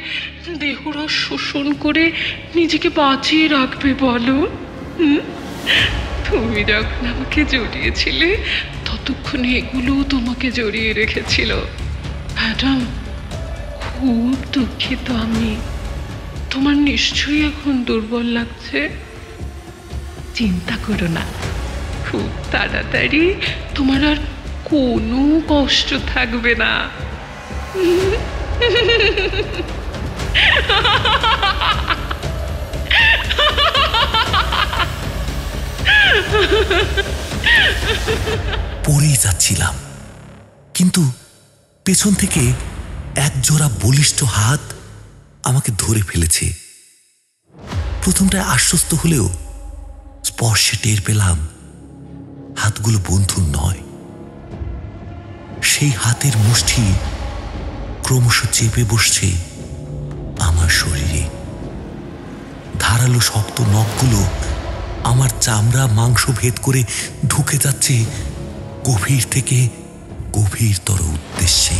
দেহরস শোষণ করে নিজেকে বাঁচিয়ে রাখবে বলো? তুমি যখন আমাকে জড়িয়েছিলে ততক্ষণে এগুলো তোমাকে জড়িয়ে রেখেছিল। অ্যাডাম, খুব দুঃখিত আমি। তোমার নিশ্চয়ই এখন দুর্বল লাগছে। চিন্তা করো না, খুব তাড়াতাড়ি তোমার আর কোনো কষ্ট থাকবে না। পড়েই যাচ্ছিলাম, কিন্তু পেছন থেকে এক জোড়া বলিষ্ঠ হাত আমাকে ধরে ফেলেছে। প্রথমটায় আশ্বস্ত হলেও স্পর্শে টের পেলাম হাতগুলো বন্ধুর নয়। সেই হাতের মুষ্টি ক্রমশ চেপে বসছে আমার শরীরে। ধারালো শক্ত নখগুলো আমার চামড়া মাংস ভেদ করে ঢুকে যাচ্ছে গভীর থেকে গভীরতর উদ্দেশ্যে।